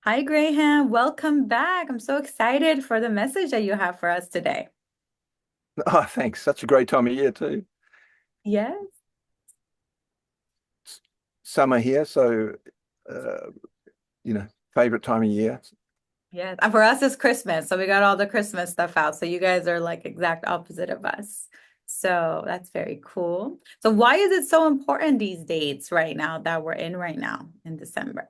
Hi, Graham. Welcome back. I'm so excited for the message that you have for us today. Oh, thanks. Such a great time of year too. Yes. S- Summer here, so uh, you know, favorite time of year. Yes. And for us, it's Christmas. So we got all the Christmas stuff out. So you guys are like exact opposite of us. So that's very cool. So why is it so important these dates right now that we're in right now in December?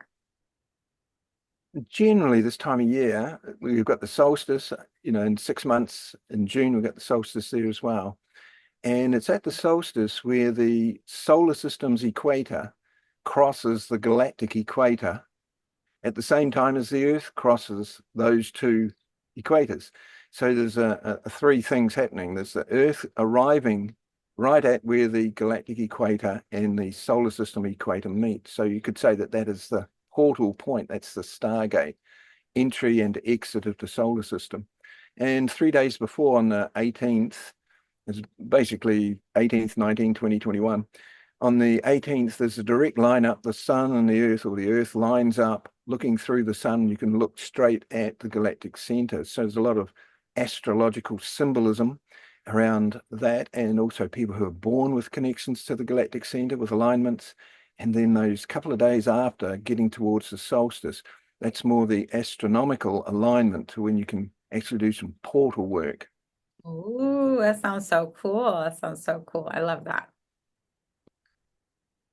Generally, this time of year, we've got the solstice, in 6 months in June, we've got the solstice there as well. And it's at the solstice where the solar system's equator crosses the galactic equator at the same time as the Earth crosses those two equators. So there's three things happening. There's the Earth arriving right at where the galactic equator and the solar system equator meet. So you could say that that is the portal point. That's the Stargate, entry and exit of the solar system. And 3 days before, on the 18th, it's basically 18th, 19th, 20, 21. On the 18th, there's a direct line up the sun and the earth, or the earth lines up. Looking through the sun, you can look straight at the galactic center. So there's a lot of astrological symbolism around that, and also people who are born with connections to the galactic center with alignments. And then those couple of days after, getting towards the solstice, that's more the astronomical alignment to when you can actually do some portal work. Ooh, that sounds so cool. That sounds so cool. I love that.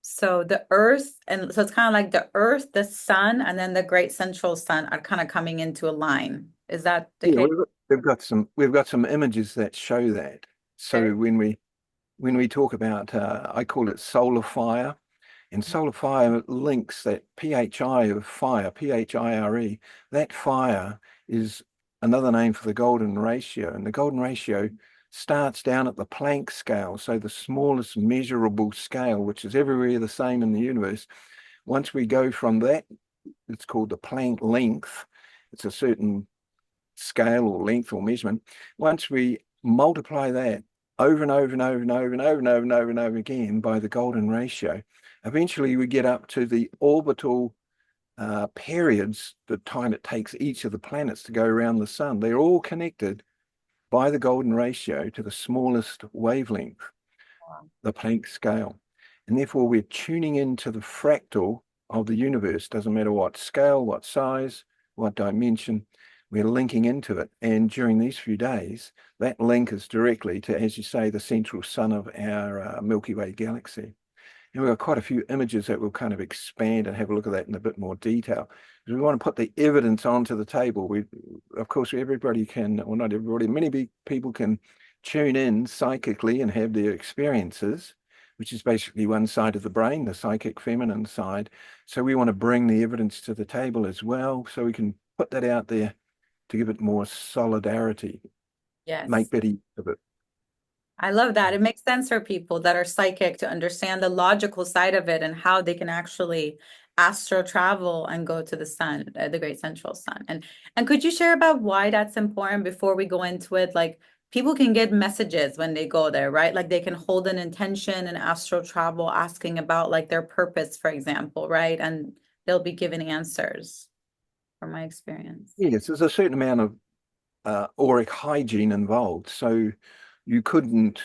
So the Earth, and so it's kind of like the Earth, the sun, and then the great central sun are kind of coming into a line. Is that the Yeah, case? we've got some images that show that. So when we talk about I call it SolarPhire, and SolarPhire links that PHI of fire, PHIRE. That fire is another name for the golden ratio, and the golden ratio starts down at the Planck scale, so the smallest measurable scale, which is everywhere the same in the universe. Once we go from that, it's called the Planck length. It's a certain scale or length or measurement. Once we multiply that over and over and over and over and over and over and over and over again by the golden ratio, eventually we get up to the orbital periods, the time it takes each of the planets to go around the sun. They're all connected by the golden ratio to the smallest wavelength, the Planck scale. And therefore, we're tuning into the fractal of the universe. Doesn't matter what scale, what size, what dimension, we're linking into it. And during these few days, that link is directly to, as you say, the central sun of our Milky Way galaxy. And we've got quite a few images that we'll kind of expand and have a look at that in a bit more detail. Because we want to put the evidence onto the table. Of course, everybody can, or not everybody, many people can tune in psychically and have their experiences, which is basically one side of the brain, the psychic feminine side. So we want to bring the evidence to the table as well, so we can put that out there to give it more solidarity, make Yes. better use of it. I love that. It makes sense for people that are psychic to understand the logical side of it and how they can actually astral travel and go to the sun, the great central sun. And could you share about why that's important before we go into it? Like people can get messages when they go there, right? Like they can hold an intention and astral travel asking about like their purpose, for example, right? And they'll be given answers from my experience. Yes, there's a certain amount of auric hygiene involved. So you couldn't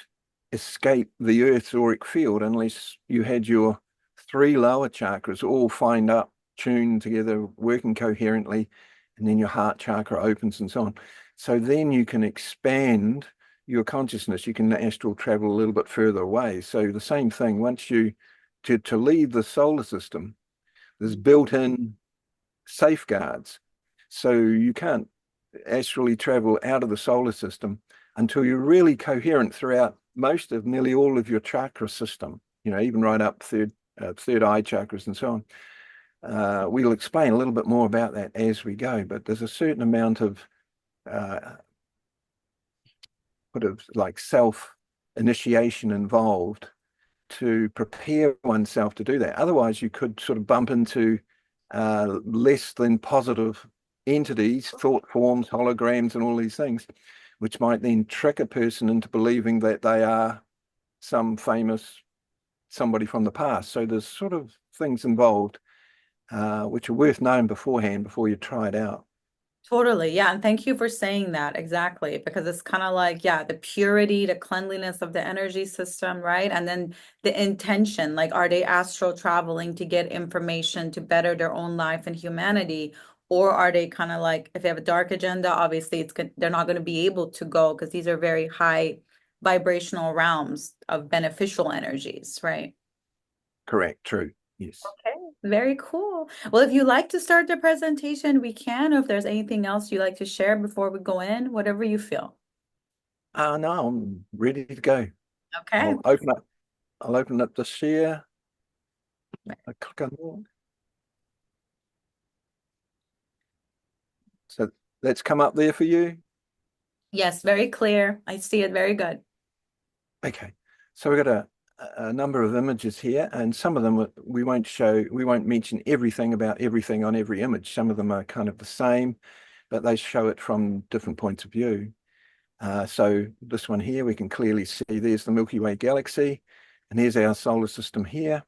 escape the Earth's auric field unless you had your three lower chakras all fined up, tuned together, working coherently, and then your heart chakra opens and so on. So then you can expand your consciousness. You can astral travel a little bit further away. So the same thing, once you to leave the solar system, there's built-in safeguards. So you can't astrally travel out of the solar system until you're really coherent throughout most of nearly all of your chakra system, even right up third eye chakras and so on. We'll explain a little bit more about that as we go, but there's a certain amount of uh, sort of like self initiation involved to prepare oneself to do that. Otherwise, you could sort of bump into less than positive entities, thought forms, holograms, and all these things, which might then trick a person into believing that they are some famous somebody from the past. So there's sort of things involved which are worth knowing beforehand before you try it out. Totally. Yeah. And thank you for saying that. Exactly. Because it's kind of like, yeah, the purity, the cleanliness of the energy system, right? And then the intention, like, are they astral traveling to get information to better their own life and humanity? Or are they kind of like, if they have a dark agenda, obviously they're not going to be able to go because these are very high vibrational realms of beneficial energies, right? Correct, true. Yes. Okay, very cool. Well, if you like to start the presentation, we can. Or if there's anything else you'd like to share before we go in, whatever you feel. No, I'm ready to go. Okay. I'll open up the share. I click on that. So that's come up there for you. Yes, very clear. I see it very good. Okay. So we've got a number of images here, and some of them we won't mention everything about everything on every image. Some of them are kind of the same, but they show it from different points of view. So this one here, we can clearly see there's the Milky Way galaxy, and here's our solar system here.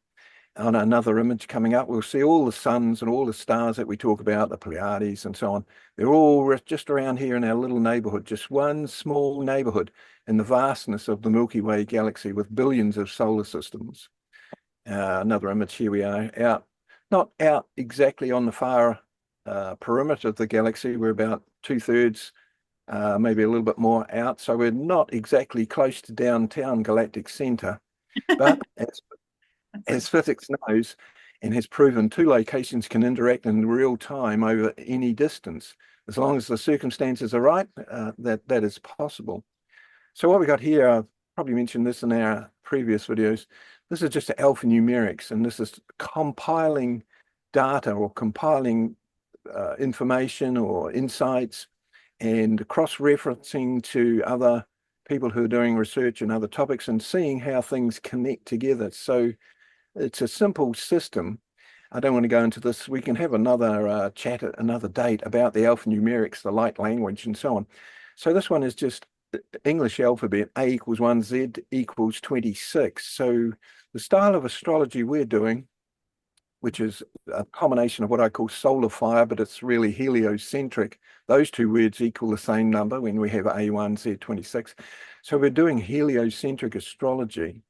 On another image coming up, we'll see all the suns and all the stars that we talk about, the Pleiades and so on. They're all just around here in our little neighborhood, just one small neighborhood in the vastness of the Milky Way galaxy with billions of solar systems. Another image here, we are out, not out exactly on the far perimeter of the galaxy. We're about 2/3, maybe a little bit more out. So we're not exactly close to downtown Galactic Centre, but as physics knows and has proven, two locations can interact in real time over any distance. As long as the circumstances are right, that is possible. So what we got here, I've probably mentioned this in our previous videos. This is just alphanumerics, and this is compiling data or compiling information or insights and cross-referencing to other people who are doing research in other topics and seeing how things connect together. So it's a simple system. I don't want to go into this. We can have another chat at another date about the alphanumerics, the light language, and so on. So this one is just English alphabet. A equals 1, Z equals 26. So the style of astrology we're doing, which is a combination of what I call SolarPhire, but it's really heliocentric. Those two words equal the same number when we have A1, Z26. So we're doing heliocentric astrology,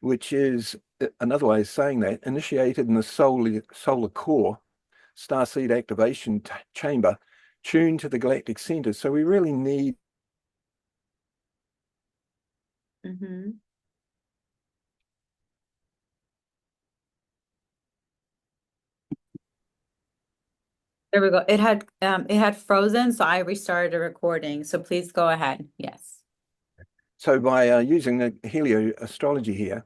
which is another way of saying that, initiated in the solar core, starseed activation chamber, tuned to the galactic center. So we really need Mm-hmm. There we go. It had frozen, so I restarted the recording. So please go ahead. Yes. so by using the helio astrology here,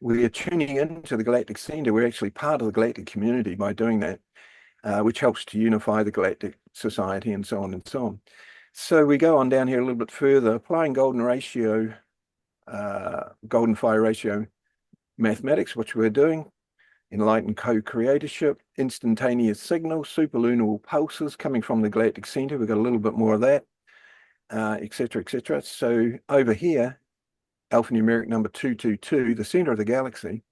we are tuning into the galactic center. We're actually part of the galactic community by doing that, which helps to unify the galactic society and so on and so on. So we go on down here a little bit further, applying golden fire ratio mathematics, which we're doing, enlightened co-creatorship, instantaneous signals, superlunar pulses coming from the galactic center. We've got a little bit more of that, etc., etc. So over here, alphanumeric number 222, the center of the galaxy,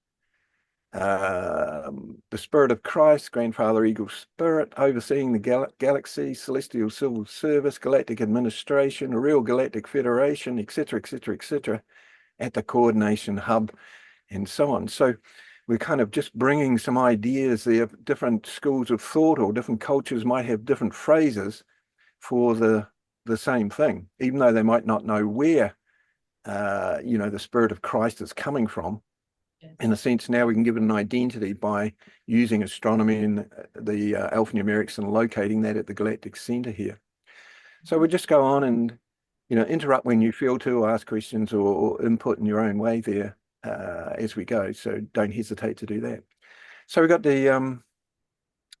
the spirit of Christ, grandfather eagle spirit, overseeing the galaxy, celestial civil service, galactic administration, a real galactic federation, etc., etc., etc., at the coordination hub, and so on. So we're kind of just bringing some ideas there. Different schools of thought or different cultures might have different phrases for the same thing, even though they might not know where the spirit of Christ is coming from. Yes. In a sense, now we can give it an identity by using astronomy and the alphanumerics and locating that at the galactic center here. So we just go on and interrupt when you feel to, or ask questions or input in your own way there as we go. So don't hesitate to do that. So we've got the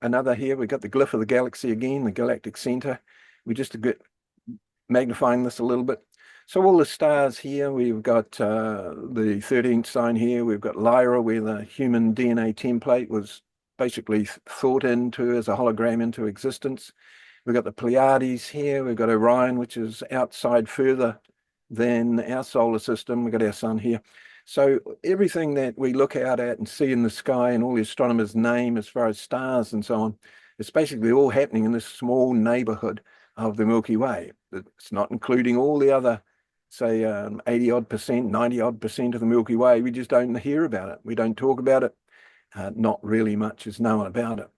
another here. We've got the glyph of the galaxy again, the galactic center. We just magnifying this a little bit. So all the stars here, we've got the 13th sign here. We've got Lyra, where the human DNA template was basically thought into as a hologram into existence. We've got the Pleiades here. We've got Orion, which is outside further than our solar system. We've got our sun here. So everything that we look out at and see in the sky and all the astronomers name as far as stars and so on, it's basically all happening in this small neighborhood of the Milky Way. It's not including all the other, say, 80 odd percent, 90 odd percent of the Milky Way. We just don't hear about it. We don't talk about it. Not really much is known about it.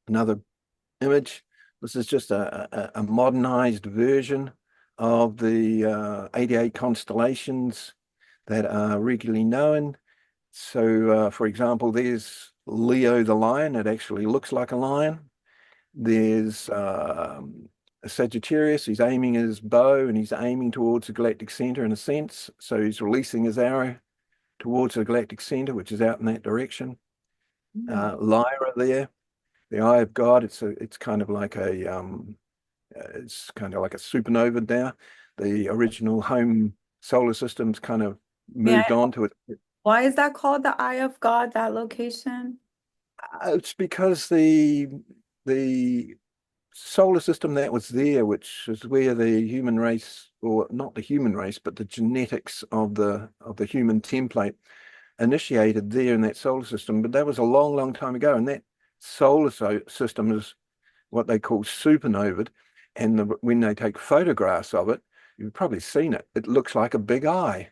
Another image. This is just a modernized version of the 88 constellations that are regularly known. So, for example, there's Leo the lion. It actually looks like a lion. There's Sagittarius. He's aiming his bow and he's aiming towards the galactic center in a sense. So he's releasing his arrow towards the galactic center, which is out in that direction. Lyra there, the Eye of God. It's kind of like it's kind of like a supernova now. The original home solar system's kind of Yeah. moved on to it. Why is that called the Eye of God, that location? It's because the solar system that was there, which is where the human race, or not the human race, but the genetics of the human template initiated there in that solar system. But that was a long, long time ago, and that solar system is what they call supernovaed. And when they take photographs of it, you've probably seen it. It looks like a big eye.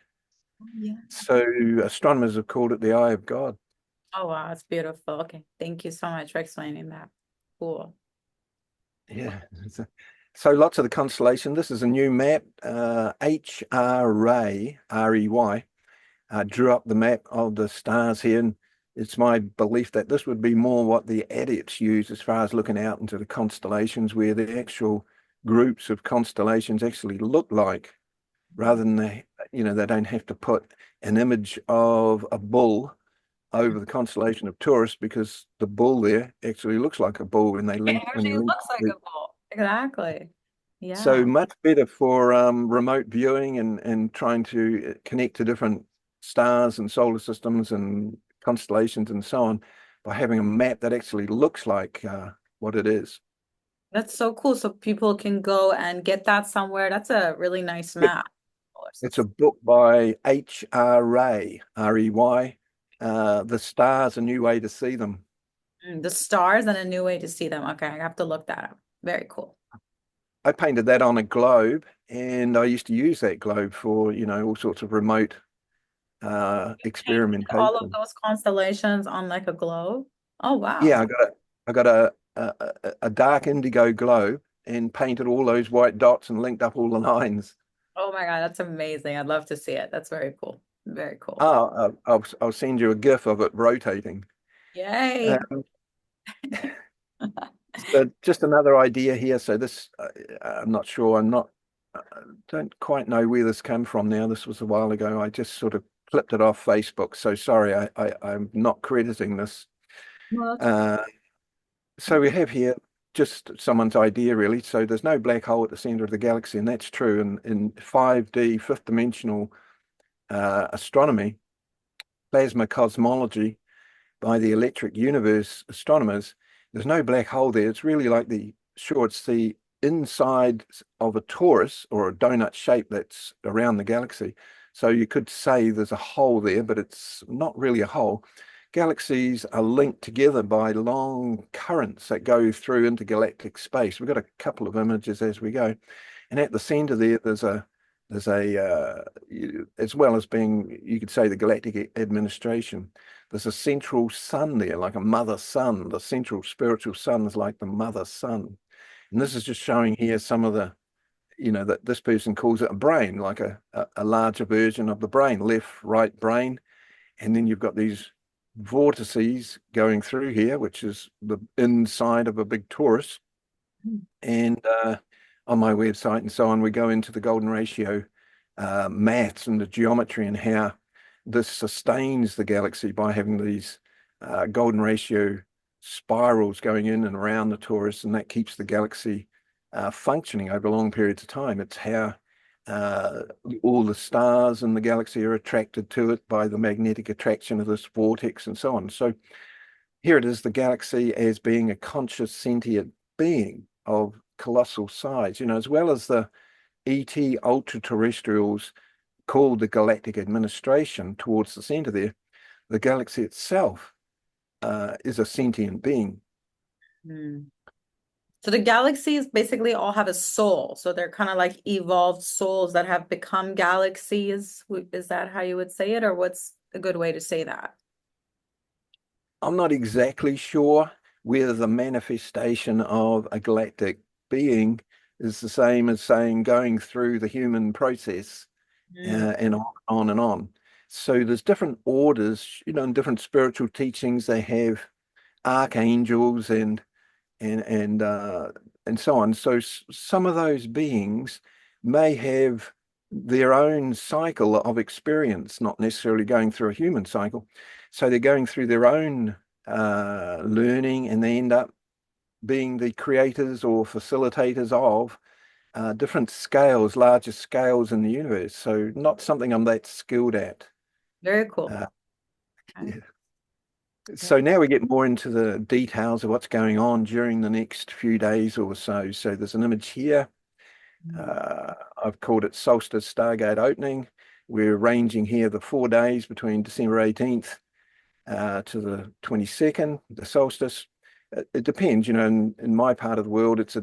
Yeah. So astronomers have called it the Eye of God. Oh, wow, it's beautiful. Okay, thank you so much for explaining that. Cool. Yeah. So lots of the constellation. This is a new map. HRAY, REY, drew up the map of the stars here. And it's my belief that this would be more what the adepts use as far as looking out into the constellations, where the actual groups of constellations actually look like, rather than they don't have to put an image of a bull over the constellation of Taurus, because the bull there actually looks like a bull when It you actually link looks like a ball. Exactly. so Yeah. much better for remote viewing and trying to connect to different stars and solar systems and constellations and so on, by having a map that actually looks like what it is. That's so cool. So people can go and get that somewhere. That's a really nice It, map. it's a book by HRA, REY, The Stars, A New Way to See Them. The stars and a new way to see them. Okay, I have to look that up. Very cool. I painted that on a globe, and I used to use that globe for, all sorts of remote Painted all of experimentation. those constellations on like a globe. Oh, wow. Yeah, I got a dark indigo globe and painted all those white dots and linked up all the lines. Oh my God, that's amazing. I'd love to see it. That's very cool. Very cool. I'll send you a GIF of it rotating. Yay. Um, so just another idea here. So this, I'm not sure. Don't quite know where this came from now. This was a while ago. I just sort of clipped it off Facebook. So sorry, I'm not crediting this. Well, that's Uh, So we have here just someone's idea, really. So there's no black hole at the center of the galaxy, and that's true. In 5D, fifth dimensional astronomy, plasma cosmology by the electric universe astronomers, there's no black hole there. It's really like it's the inside of a torus or a donut shape that's around the galaxy. So you could say there's a hole there, but it's not really a hole. Galaxies are linked together by long currents that go through intergalactic space. We've got a couple of images as we go. And at the center there, as well as being, you could say, the Galactic Administration, there's a central sun there, like a mother sun. The central spiritual sun is like the mother sun. And this is just showing here some of that this person calls it a brain, like a larger version of the brain, left, right brain. And then you've got these vortices going through here, which is the inside of a big torus. And on my website and so on, we go into the golden ratio maths and the geometry and how this sustains the galaxy by having these golden ratio spirals going in and around the torus, and that keeps the galaxy functioning over long periods of time. It's how all the stars in the galaxy are attracted to it by the magnetic attraction of this vortex and so on. So here it is, the galaxy as being a conscious sentient being of colossal size, as well as the ET ultra terrestrials called the Galactic Administration towards the center there, the galaxy itself is a sentient being. Hmm. So the galaxies basically all have a soul. So they're kind of like evolved souls that have become galaxies. Is that how you would say it, or what's a good way to say that? I'm not exactly sure whether the manifestation of a galactic being is the same as saying going through the human process Mm, and on and on. So there's different orders, in different spiritual teachings. They have archangels and and uh, and so on. So some of those beings may have their own cycle of experience, not necessarily going through a human cycle. So they're going through their own learning, and they end up being the creators or facilitators of different scales, larger scales in the universe. So not something I'm that skilled at. very cool. Uh, Okay. yeah. Yeah. So now we get more into the details of what's going on during the next few days or so. So there's an image here. Mm, Uh, I've called it Solstice Stargate Opening. We're ranging here the 4 days between December 18th to the 22nd, the solstice. It depends, in my part of the world, it's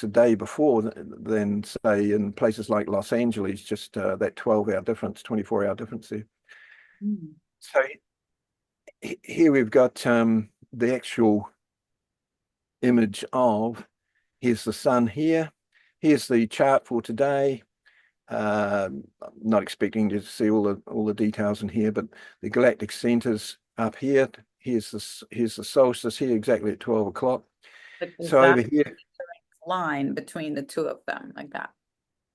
a day before than say in places like Los Angeles, just that 12-hour difference, 24-hour difference there. mm, So here we've got the actual image of, here's the sun here. Here's the chart for today. I'm not expecting you to see all the details in here, but the galactic centers up here. Here's the solstice here, exactly at 12 o'clock. Like So over exact here, line between the two of them, like that.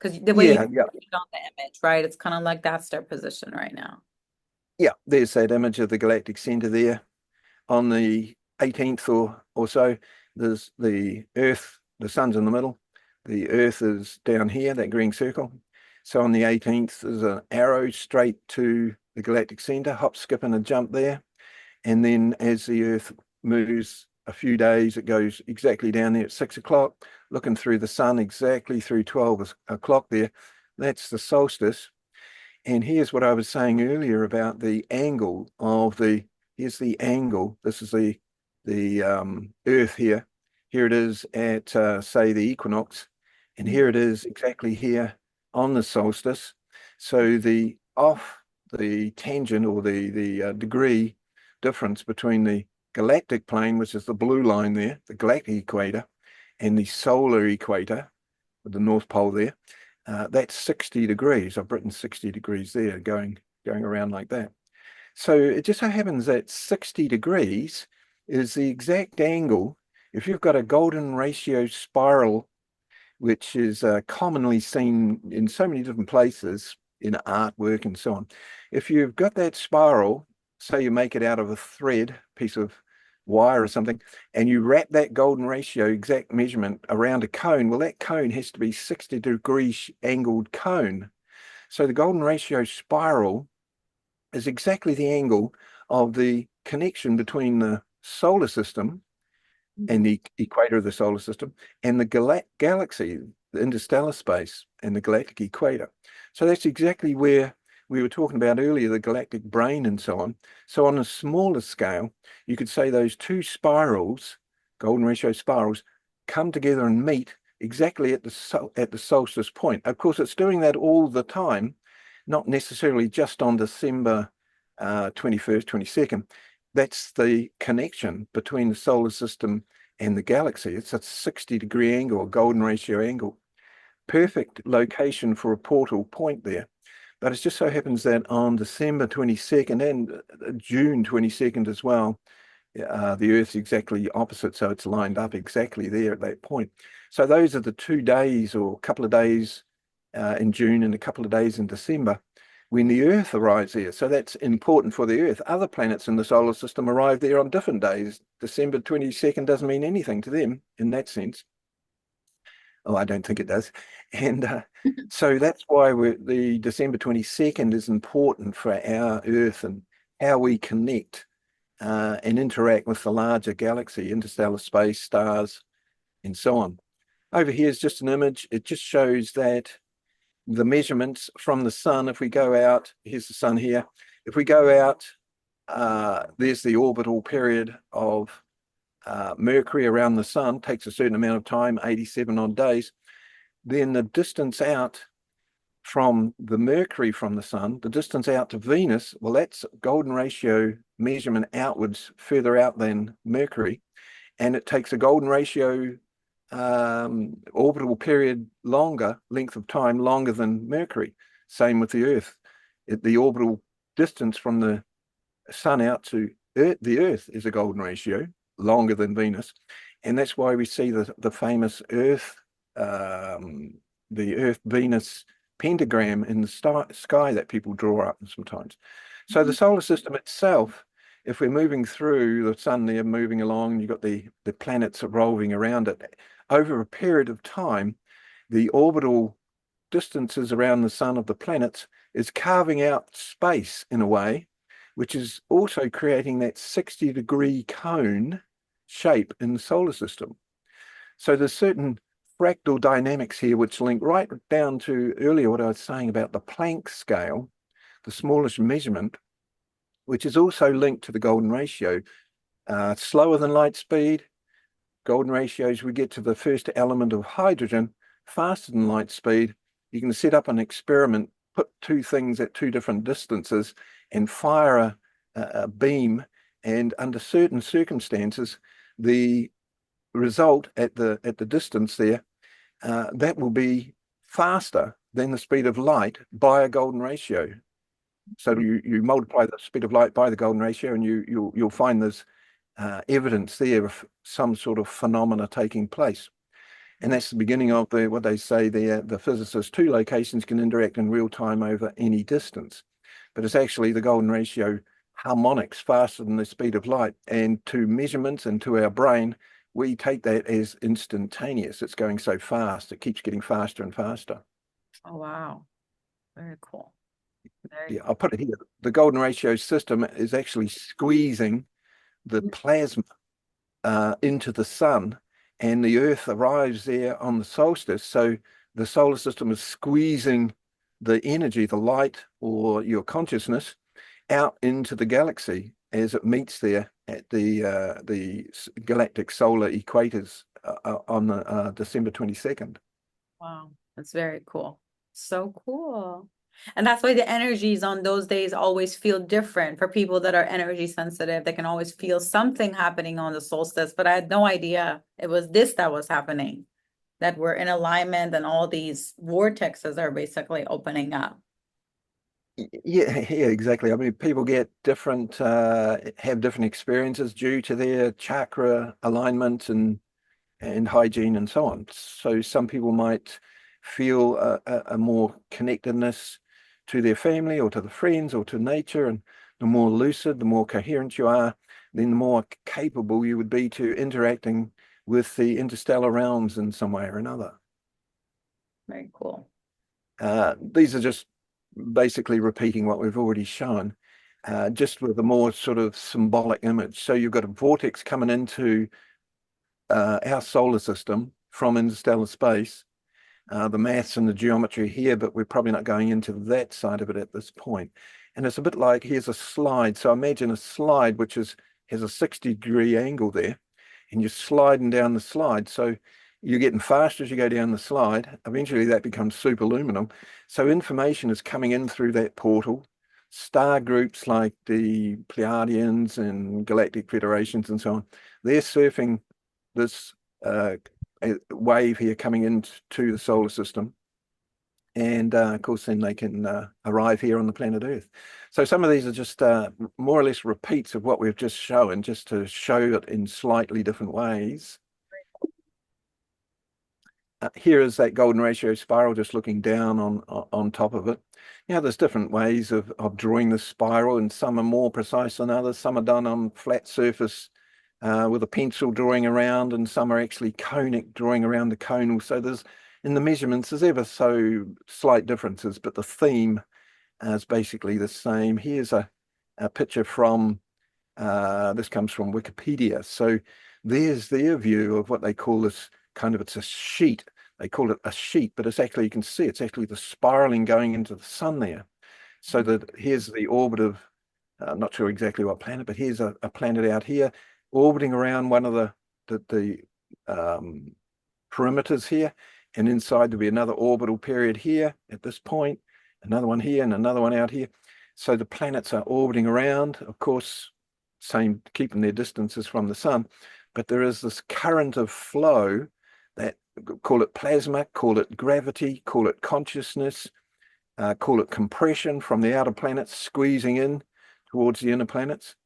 Because the way you yeah, yeah, put it on the image, right? It's kind of like that's their position right now. yeah. There's that image of the galactic center there. On the 18th or so, there's the Earth, the sun's in the middle. The Earth is down here, that green circle. So on the 18th, there's an arrow straight to the galactic center, hop, skip, and a jump there. And then as the Earth moves a few days, it goes exactly down there at 6 o'clock, looking through the sun exactly through 12 o'clock there. That's the solstice. And here's what I was saying earlier about the angle of here's the angle. This is the Earth here. Here it is at, say, the equinox. And Mm. here it is exactly here on the solstice. So the tangent or the degree difference between the galactic plane, which is the blue line there, the galactic equator, and the solar equator, with the North Pole there, that's 60 degrees. I've written 60 degrees there, going around like that. So it just so happens that 60 degrees is the exact angle. If you've got a golden ratio spiral, which is commonly seen in so many different places in artwork and so on. If you've got that spiral, say you make it out of a thread, piece of wire or something, and you wrap that golden ratio exact measurement around a cone, well, that cone has to be 60 degrees angled cone. So the golden ratio spiral is exactly the angle of the connection between the solar system and the equator of the solar system, and the galaxy, the interstellar space, and the galactic equator. So that's exactly where we were talking about earlier, the galactic brain and so on. So on a smaller scale, you could say those two spirals, golden ratio spirals, come together and meet exactly at the solstice point. Of course, it's doing that all the time, not necessarily just on December 21st, 22nd. That's the connection between the solar system and the galaxy. It's a 60-degree angle, a golden ratio angle. Perfect location for a portal point there. But it just so happens that on December 22nd and June 22nd as well, the Earth's exactly opposite, so it's lined up exactly there at that point. So those are the 2 days or a couple of days in June and a couple of days in December when the Earth arrives there. So that's important for the Earth. Other planets in the solar system arrive there on different days. December 22nd doesn't mean anything to them in that sense. Oh, I don't think it does. And so that's why the December 22nd is important for our Earth and how we connect and interact with the larger galaxy, interstellar space, stars, and so on. Over here is just an image. It just shows that the measurements from the sun. If we go out, here's the sun here. If we go out, there's the orbital period of Mercury around the sun, takes a certain amount of time, 87 odd days. Then the distance out from the Mercury from the sun, the distance out to Venus, well, that's golden ratio measurement outwards, further out than Mercury. And it takes a golden ratio orbital period longer, length of time longer than Mercury. Same with the Earth. The orbital distance from the sun out to the Earth is a golden ratio, longer than Venus. And that's why we see the famous Earth, the Earth-Venus pentagram in the sky that people draw up sometimes. So the solar system itself, if we're moving through the sun there, moving along, you've got the planets revolving around it, over a period of time, the orbital distances around the sun of the planets is carving out space in a way, which is also creating that 60-degree cone shape in the solar system. So there's certain fractal dynamics here which link right down to earlier what I was saying about the Planck scale, the smallest measurement, which is also linked to the golden ratio. Slower than light speed, golden ratios, we get to the first element of hydrogen, faster than light speed. You can set up an experiment, put two things at two different distances and fire a beam, and under certain circumstances, the result at the distance there, that will be faster than the speed of light by a golden ratio. So you multiply the speed of light by the golden ratio, and you'll find there's evidence there of some sort of phenomena taking place. And that's the beginning of what they say there, the physicists, two locations can interact in real time over any distance. But it's actually the golden ratio harmonics faster than the speed of light. And to measurements and to our brain, we take that as instantaneous. It's going so fast. It keeps getting faster and faster. Oh, wow. Very cool. Yeah, I'll put it here. The golden ratio system is actually squeezing the plasma into the sun, and the Earth arrives there on the solstice. So the solar system is squeezing the energy, the light, or your consciousness out into the galaxy as it meets there at the galactic solar equators on December 22nd. Wow, that's very cool. So cool. And that's why the energies on those days always feel different for people that are energy sensitive. They can always feel something happening on the solstice, but I had no idea it was this that was happening, that we're in alignment and all these vortexes are basically opening up. Yeah, yeah, exactly. I mean, people get different, have different experiences due to their chakra alignment and hygiene and so on. So some people might feel a more connectedness to their family or to the friends or to nature, and the more lucid, the more coherent you are, then the more capable you would be to interacting with the interstellar realms in some way or another. Very cool. These are just basically repeating what we've already shown, just with a more sort of symbolic image. So you've got a vortex coming into our solar system from interstellar space, the maths and the geometry here, but we're probably not going into that side of it at this point. And it's a bit like, here's a slide. So imagine a slide which has a 60-degree angle there, and you're sliding down the slide. So you're getting faster as you go down the slide. Eventually that becomes superluminal. So information is coming in through that portal. Star groups like the Pleiadians and galactic federations and so on, they're surfing this wave here coming into the solar system. And of course, then they can arrive here on the planet Earth. So some of these are just more or less repeats of what we've just shown, just to show it in slightly different ways. Here is that golden ratio spiral, just looking down on top of it. Now, there's different ways of drawing the spiral, and some are more precise than others. Some are done on flat surface with a pencil drawing around, and some are actually conic, drawing around the conal. So there's, in the measurements, there's ever so slight differences, but the theme is basically the same. Here's a picture from, this comes from Wikipedia. So there's their view of what they call this kind of, it's a sheet they call it a sheet, but it's actually, you can see it's actually the spiraling going into the sun there. So that here's the orbit of, I'm not sure exactly what planet, but here's a planet out here orbiting around one of the perimeters here. And inside there'll be another orbital period here at this point, another one here, and another one out here. So the planets are orbiting around, of course, same, keeping their distances from the sun. But there is this current of flow that, call it plasma, call it gravity, call it consciousness, call it compression from the outer planets squeezing in towards the inner planets.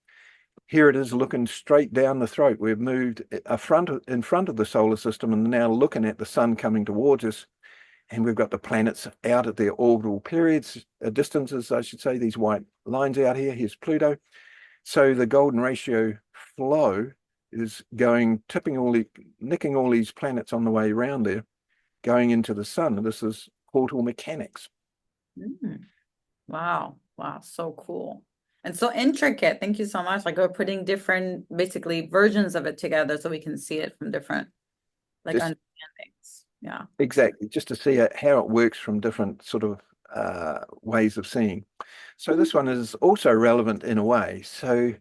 Here it is looking straight down the throat. We've moved in front of the solar system and now looking at the sun coming towards us. And we've got the planets out at their orbital periods, distances, I should say, these white lines out here. Here's Pluto. So the golden ratio flow is going, nicking all these planets on the way around there, going into the sun. And this is portal mechanics. Wow. Wow. So cool. And so intricate. Thank you so much. Like we're putting different, basically versions of it together so we can see it from different, like, understandings. Yeah. Exactly. Just to see how it works from different sort of ways of seeing. So this one is also relevant in a way. So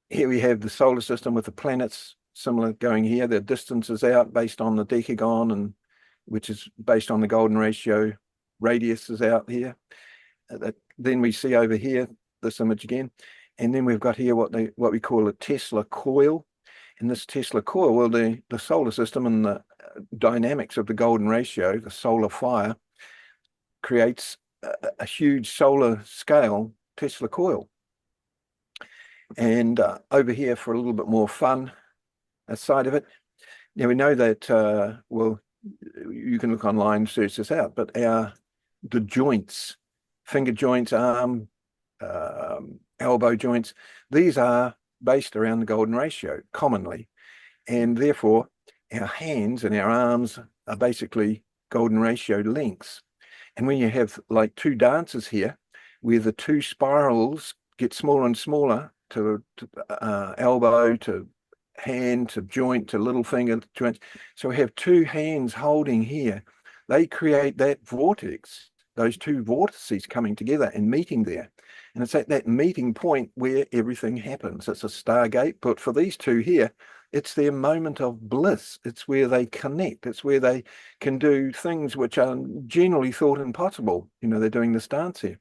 here we have the solar system with the planets similar going here. The distances out based on the decagon, and which is based on the golden ratio. Radius is out here. Then we see over here this image again, and then we've got here what we call a Tesla coil. And this Tesla coil, well, the solar system and the dynamics of the golden ratio, the SolarPhire, creates a huge solar scale Tesla coil. And over here, for a little bit more fun side of it, now we know that, well, you can look online, search this out, but the joints, finger joints, arm, elbow joints, these are based around the golden ratio commonly. And therefore, our hands and our arms are basically golden ratio lengths. And when you have like two dancers here, where the two spirals get smaller and smaller to elbow, to hand, to joint, to little finger joints. So we have two hands holding here. They create that vortex, those two vortices coming together and meeting there. And it's at that meeting point where everything happens. It's a Stargate, but for these two here, it's their moment of bliss. It's where they connect. It's where they can do things which are generally thought impossible. You know, they're doing this dance here.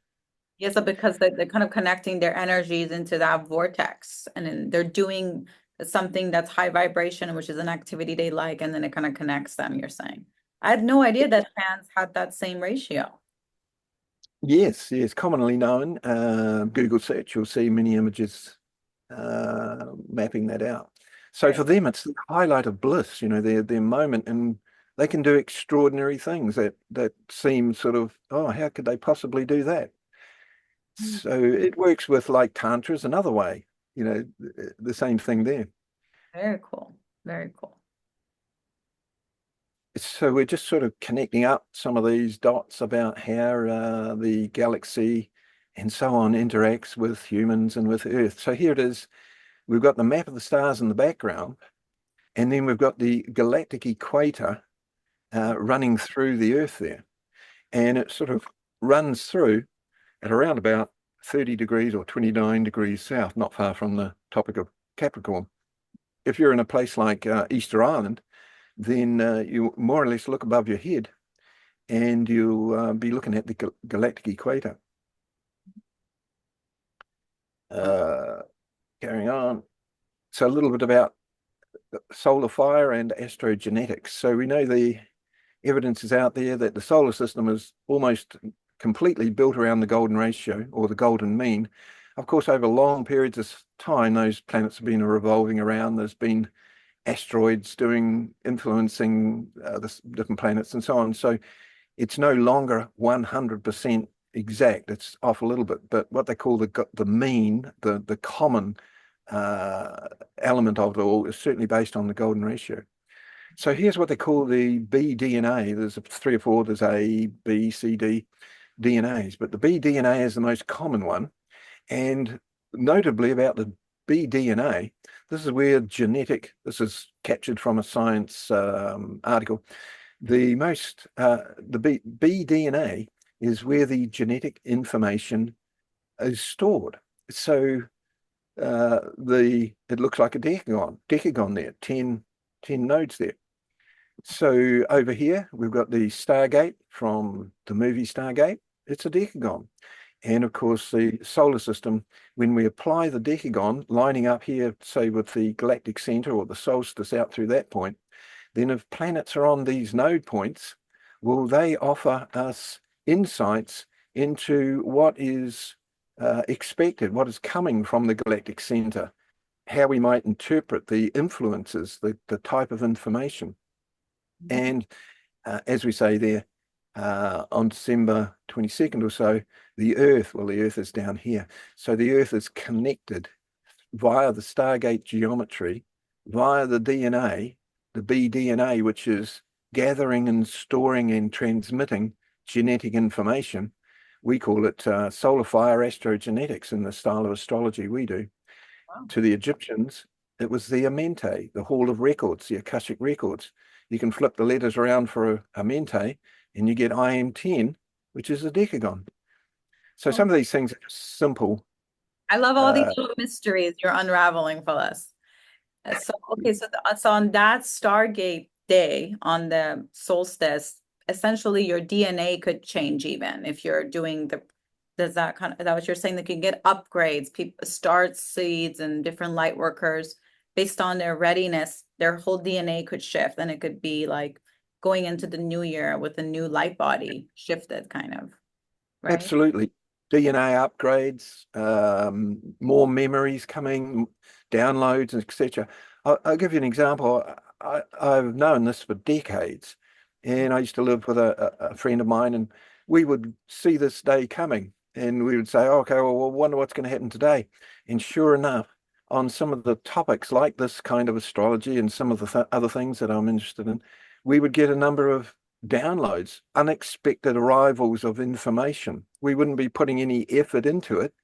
Yes, because they're kind of connecting their energies into that vortex, and then they're doing something that's high vibration, which is an activity they like, and then it kind of connects them, you're saying. I had no idea that hands had that same ratio. Yes, commonly known. Google search, you'll see many images mapping that out. So for them, it's the highlight of bliss, you know, their moment, and they can do extraordinary things that seem sort of, oh, how could they possibly do that? So it works with like Tantra's another way, you know, the same thing there. Very cool. Very cool. So we're just sort of connecting up some of these dots about how the galaxy and so on interacts with humans and with Earth. So here it is. We've got the map of the stars in the background, and then we've got the galactic equator running through the Earth there. And it sort of runs through at around about 30 degrees or 29 degrees south, not far from the Tropic of Capricorn. If you're in a place like Easter Island, then you more or less look above your head and you'll be looking at the galactic equator. Carrying on. So a little bit about SolarPhire and astrogenetics. So we know the evidence is out there that the solar system is almost completely built around the golden ratio or the golden mean. Of course, over long periods of time, those planets have been revolving around. There's been asteroids influencing the different planets and so on. So it's no longer 100% exact. It's off a little bit. But what they call the mean, the common element of it all is certainly based on the golden ratio. So here's what they call the bDNA. There's 3 or 4. There's A, B, C, D DNAs, but the bDNA is the most common one. And notably about the bDNA, this is where this is captured from a science article. The bDNA is where the genetic information is stored. So it looks like a decagon there, 10 nodes there. So over here, we've got the Stargate from the movie Stargate. It's a decagon. And of course, the solar system, when we apply the decagon, lining up here, say with the galactic center or the solstice out through that point, then if planets are on these node points, will they offer us insights into what is expected, what is coming from the galactic center, how we might interpret the influences, the type of information. And as we say there, on December 22nd or so, the Earth is down here. So the Earth is connected via the Stargate geometry, via the DNA, the bDNA, which is gathering and storing and transmitting genetic information. We call it SolarPhire Astrogenetics in the style of astrology we do. Wow. To the Egyptians, it was the Amente, the Hall of Records, the Akashic Records. You can flip the letters around for a Amente, and you get IM10, which is a decagon. So some of these things are just simple. I love all these little mysteries you're unraveling for us. So okay, so on that Stargate day on the solstice, essentially your DNA could change even if you're doing is that what you're saying? They can get upgrades, people start seeds and different light workers based on their readiness, their whole DNA could shift, and it could be like going into the new year with a new light body shifted kind of, right? Absolutely. DNA upgrades, more memories coming, downloads, etc. I'll give you an example. I've known this for decades, and I used to live with a friend of mine, and we would see this day coming, and we would say, oh, okay, well, we'll wonder what's going to happen today. And sure enough, on some of the topics like this kind of astrology and some of the other things that I'm interested in, we would get a number of downloads, unexpected arrivals of information. We wouldn't be putting any effort into it.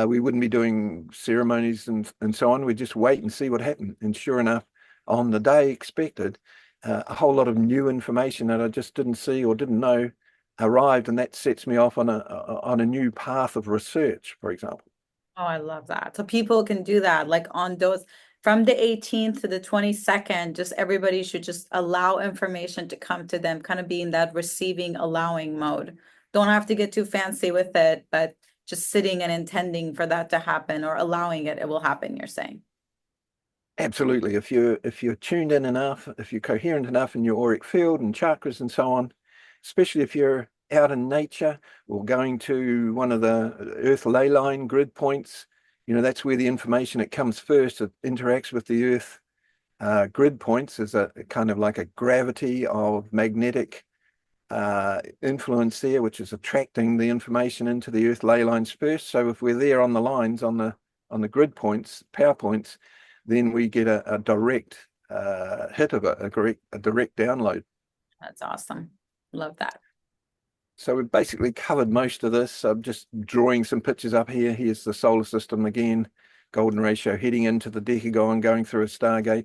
We wouldn't be doing ceremonies and so on. We'd just wait and see what happened. And sure enough, on the day expected, a whole lot of new information that I just didn't see or didn't know arrived, and that sets me off on a new path of research, for example. Oh, I love that. So people can do that, like on those from the 18th to the 22nd, just everybody should just allow information to come to them, kind of be in that receiving, allowing mode. Don't have to get too fancy with it, but just sitting and intending for that to happen or allowing it, it will happen, you're saying. Absolutely. If you're tuned in enough, if you're coherent enough in your auric field and chakras and so on, especially if you're out in nature or going to one of the Earth ley line grid points, that's where the information, it comes first. It interacts with the Earth grid points as a kind of like a gravity of magnetic influence there, which is attracting the information into the Earth ley lines first. So if we're there on the lines, on the grid points, power points, then we get a direct hit of a direct download. That's awesome. Love that. So we've basically covered most of this. I'm just drawing some pictures up here. Here's the solar system again, golden ratio heading into the decagon, going through a Stargate.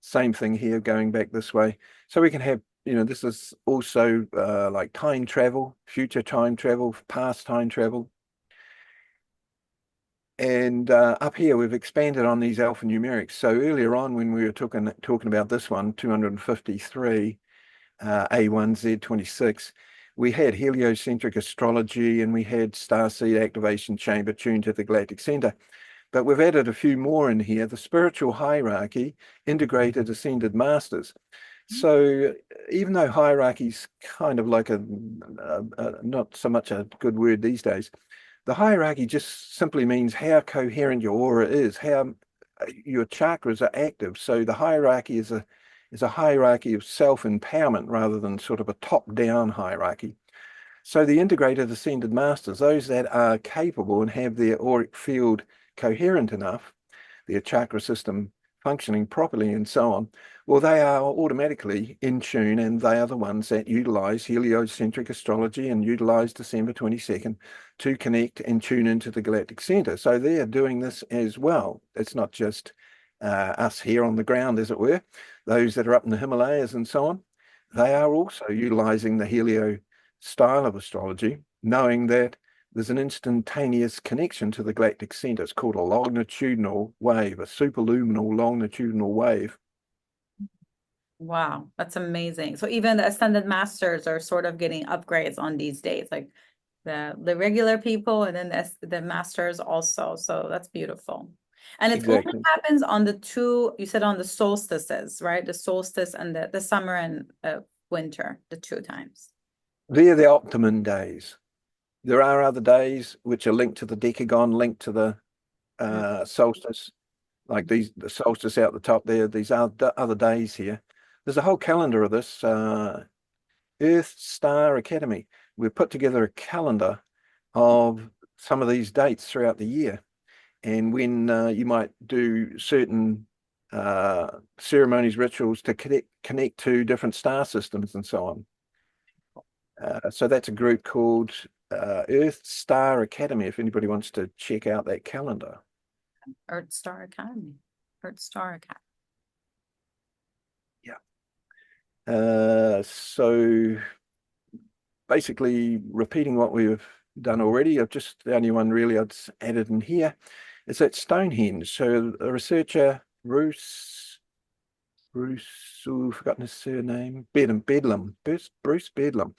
Same thing here, going back this way. So we can have, this is also like time travel, future time travel, past time travel. And up here, we've expanded on these alphanumerics. So earlier on, when we were talking about this one, 253, A1Z26, we had heliocentric astrology and we had starseed activation chamber tuned to the galactic center. But we've added a few more in here, the spiritual hierarchy, integrated ascended masters. So even though hierarchy is kind of like not so much a good word these days, the hierarchy just simply means how coherent your aura is, how your chakras are active. So the hierarchy is a hierarchy of self-empowerment rather than sort of a top-down hierarchy. So the integrated ascended masters, those that are capable and have their auric field coherent enough, their chakra system functioning properly and so on, well, they are automatically in tune, and they are the ones that utilize heliocentric astrology and utilize December 22nd to connect and tune into the galactic center. So they're doing this as well. It's not just us here on the ground, as it were, those that are up in the Himalayas and so on. They are also utilizing the helio style of astrology, knowing that there's an instantaneous connection to the galactic center. It's called a longitudinal wave, a superluminal longitudinal wave. Wow, that's amazing. So even the ascended masters are sort of getting upgrades on these days, like the regular people and then the masters also. So that's beautiful. And it only Exactly. happens on the two, you said on the solstices, right? The solstice and the summer and winter, the two times. They're the optimum days. There are other days which are linked to the decagon, linked to the Mm. solstice, like the solstice out the top there. These are other days here. There's a whole calendar of this. Earth Star Academy. We've put together a calendar of some of these dates throughout the year, and when you might do certain ceremonies, rituals to connect to different star systems and so on. So that's a group called Earth Star Academy, if anybody wants to check out that calendar. Earth Star Academy. Earth Star Academy. Yeah. So basically repeating what we've done already, I've just the only one really I'd added in here is that Stonehenge. So a researcher, I've forgotten his surname, Bruce Bedlam.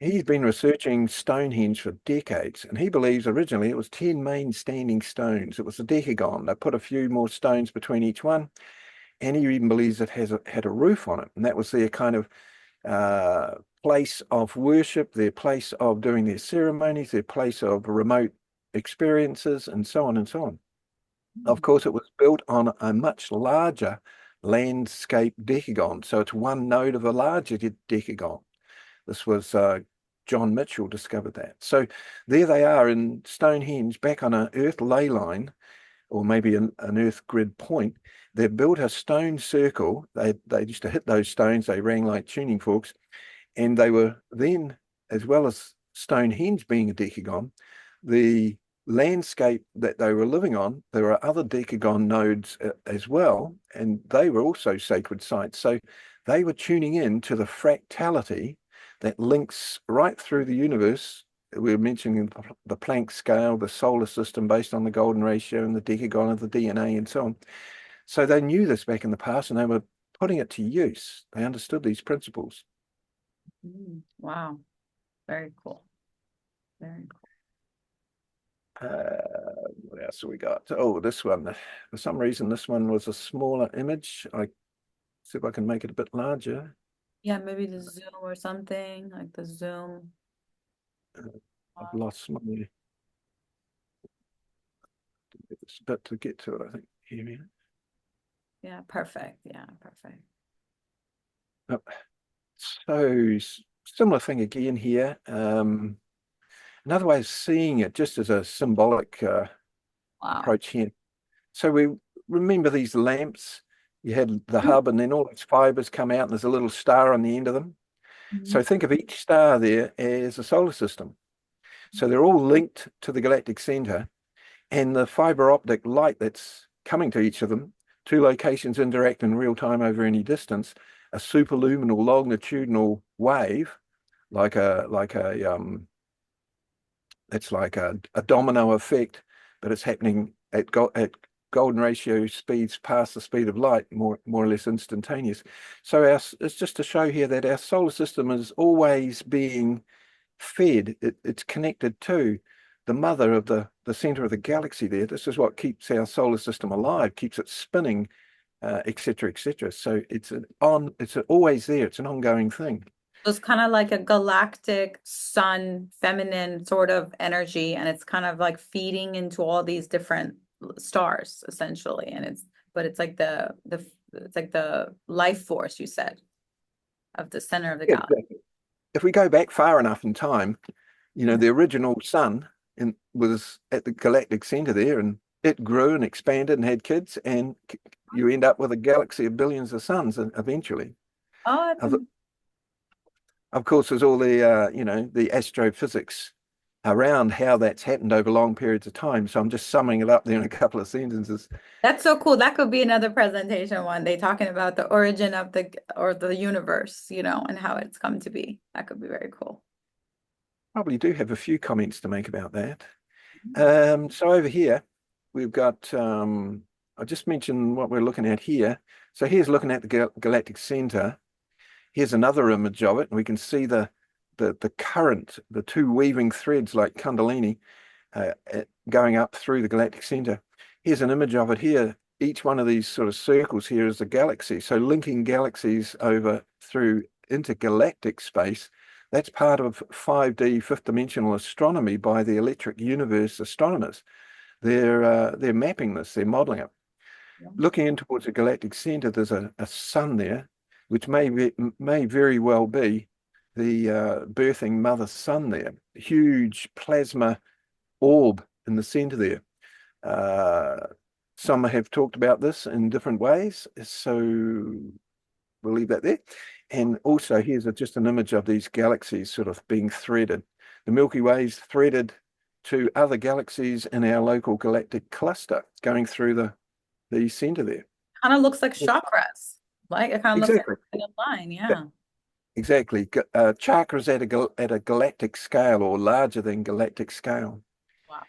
He's been researching Stonehenge for decades, and he believes originally it was 10 main standing stones. It was a decagon. They put a few more stones between each one, and he even believes it had a roof on it, and that was their kind of place of worship, their place of doing their ceremonies, their place of remote experiences, and so on and so on. Of course, it was built on a much larger landscape decagon, so it's one node of a larger decagon. This was John Mitchell discovered that. So there they are in Stonehenge, back on an Earth ley line, or maybe an Earth grid point. They built a stone circle. They used to hit those stones. They rang like tuning forks, and they were then, as well as Stonehenge being a decagon, the landscape that they were living on, there were other decagon nodes as well, and they were also sacred sites. So they were tuning in to the fractality that links right through the universe. We were mentioning the Planck scale, the solar system based on the golden ratio and the decagon of the DNA and so on. So they knew this back in the past, and they were putting it to use. They understood these principles. Wow. Very cool. Very cool. What else have we got? Oh, this one. For some reason, this one was a smaller image. I see if I can make it a bit larger. Yeah, maybe the Zoom or something, like the Zoom. I've lost my it's a bit to get to it, I think. Hear me? Yeah, perfect. Yeah, perfect. Oh, so similar thing again here. Another way of seeing it, just as a symbolic Wow. approach here. So we remember these lamps. You had the Mhm. hub, and then all its fibers come out, and there's a little star on the end of them. So think of each star there as a solar system. So they're all linked to the galactic center, and the fiber optic light that's coming to each of them, two locations interact in real time over any distance, a superluminal longitudinal wave, like a it's like a domino effect, but it's happening at golden ratio speeds past the speed of light, more or less instantaneous. So it's just to show here that our solar system is always being fed. It's connected to the mother of the center of the galaxy there. This is what keeps our solar system alive, keeps it spinning, etc., etc. So it's always there. It's an ongoing thing. So it's kind of like a galactic sun, feminine sort of energy, and it's kind of like feeding into all these different stars, essentially. And but it's like it's like the life force you said of the center of the Yeah, galaxy. exactly. If we go back far enough in time, Yeah. the original sun was at the galactic center there, and it grew and expanded and had kids, and you end up with a galaxy of billions of suns eventually. Oh, Of, of course, there's all the the astrophysics around how that's happened over long periods of time. So I'm just summing it up there in a couple of sentences. that's so cool. That could be another presentation one day talking about the origin of the universe, and how it's come to be. That could be very cool. Probably do have a few comments to make about that. Mm. So over here, we've got, I just mentioned what we're looking at here. So here's looking at the Galactic Centre. Here's another image of it, and we can see the current, the two weaving threads like Kundalini going up through the Galactic Centre. Here's an image of it here. Each one of these sort of circles here is a galaxy. So linking galaxies over through intergalactic space. That's part of 5D, fifth dimensional astronomy by the Electric Universe astronomers. They're mapping this, they're modeling it. Yeah. Looking in towards the galactic center, there's a sun there, which may very well be the birthing mother sun there. Huge plasma orb in the center there. Some have talked about this in different ways, so we'll leave that there. And also here's just an image of these galaxies sort of being threaded. The Milky Way's threaded to other galaxies in our local galactic cluster going through the center there. Kind of looks like chakras. Like it kind of looks Exactly. like a line, yeah. Exactly. Chakras at a galactic scale or larger than galactic scale. Wow.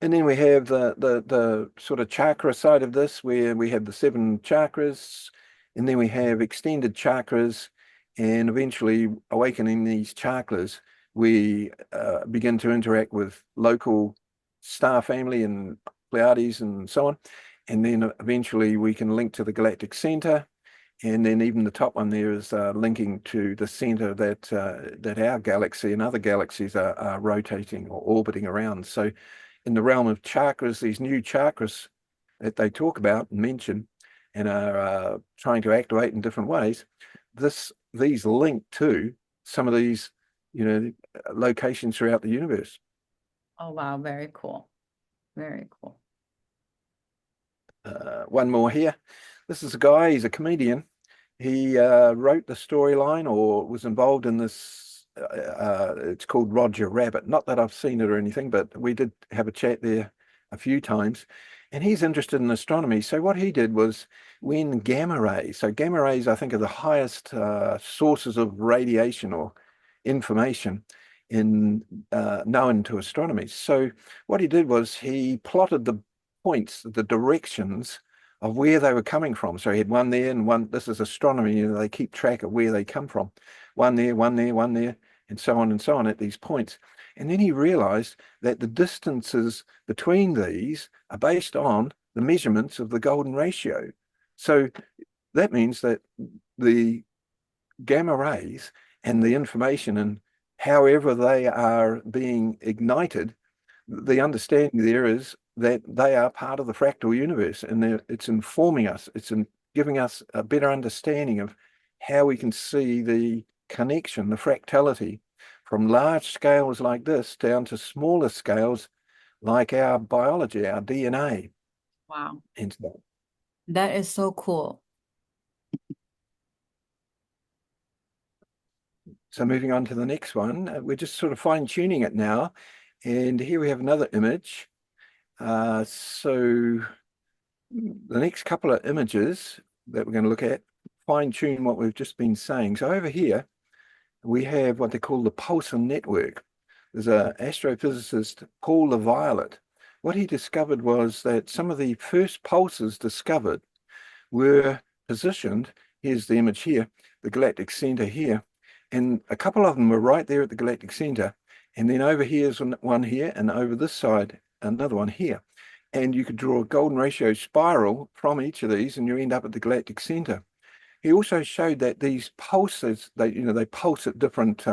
And then we have the sort of chakra side of this, where we have the 7 chakras, and then we have extended chakras, and eventually awakening these chakras, we begin to interact with local star family and Pleiades and so on. And then eventually we can link to the galactic center. And then even the top one there is linking to the center that our galaxy and other galaxies are rotating or orbiting around. So in the realm of chakras, these new chakras that they talk about and mention and are trying to activate in different ways, these link to some of these, locations throughout the universe. Oh, wow. Very cool. Very cool. One more here. This is a guy, he's a comedian. He wrote the storyline or was involved in this. It's called Roger Rabbit. Not that I've seen it or anything, but we did have a chat there a few times. And he's interested in astronomy. So what he did was when gamma rays, so gamma rays, I think, are the highest sources of radiation or information known to astronomy. So what he did was he plotted the points, the directions of where they were coming from. So he had one there and one, this is astronomy, they keep track of where they come from. One there, one there, one there, and so on at these points. And then he realized that the distances between these are based on the measurements of the golden ratio. So that means that the gamma rays and the information and however they are being ignited, the understanding there is that they are part of the fractal universe, and it's informing us, giving us a better understanding of how we can see the connection, the fractality, from large scales like this down to smaller scales like our biology, our DNA. Wow. And so, That is so cool. moving on to the next one, we're just sort of fine-tuning it now. And here we have another image. So the next couple of images that we're going to look at fine-tune what we've just been saying. So over here, we have what they call the pulsar network. There's an astrophysicist, Paul the Violet. What he discovered was that some of the first pulsars discovered were positioned, here's the image here, the galactic center here, and a couple of them were right there at the galactic center, and then over here's one here, and over this side, another one here. And you could draw a golden ratio spiral from each of these, and you end up at the galactic center. He also showed that these pulses, they pulse at different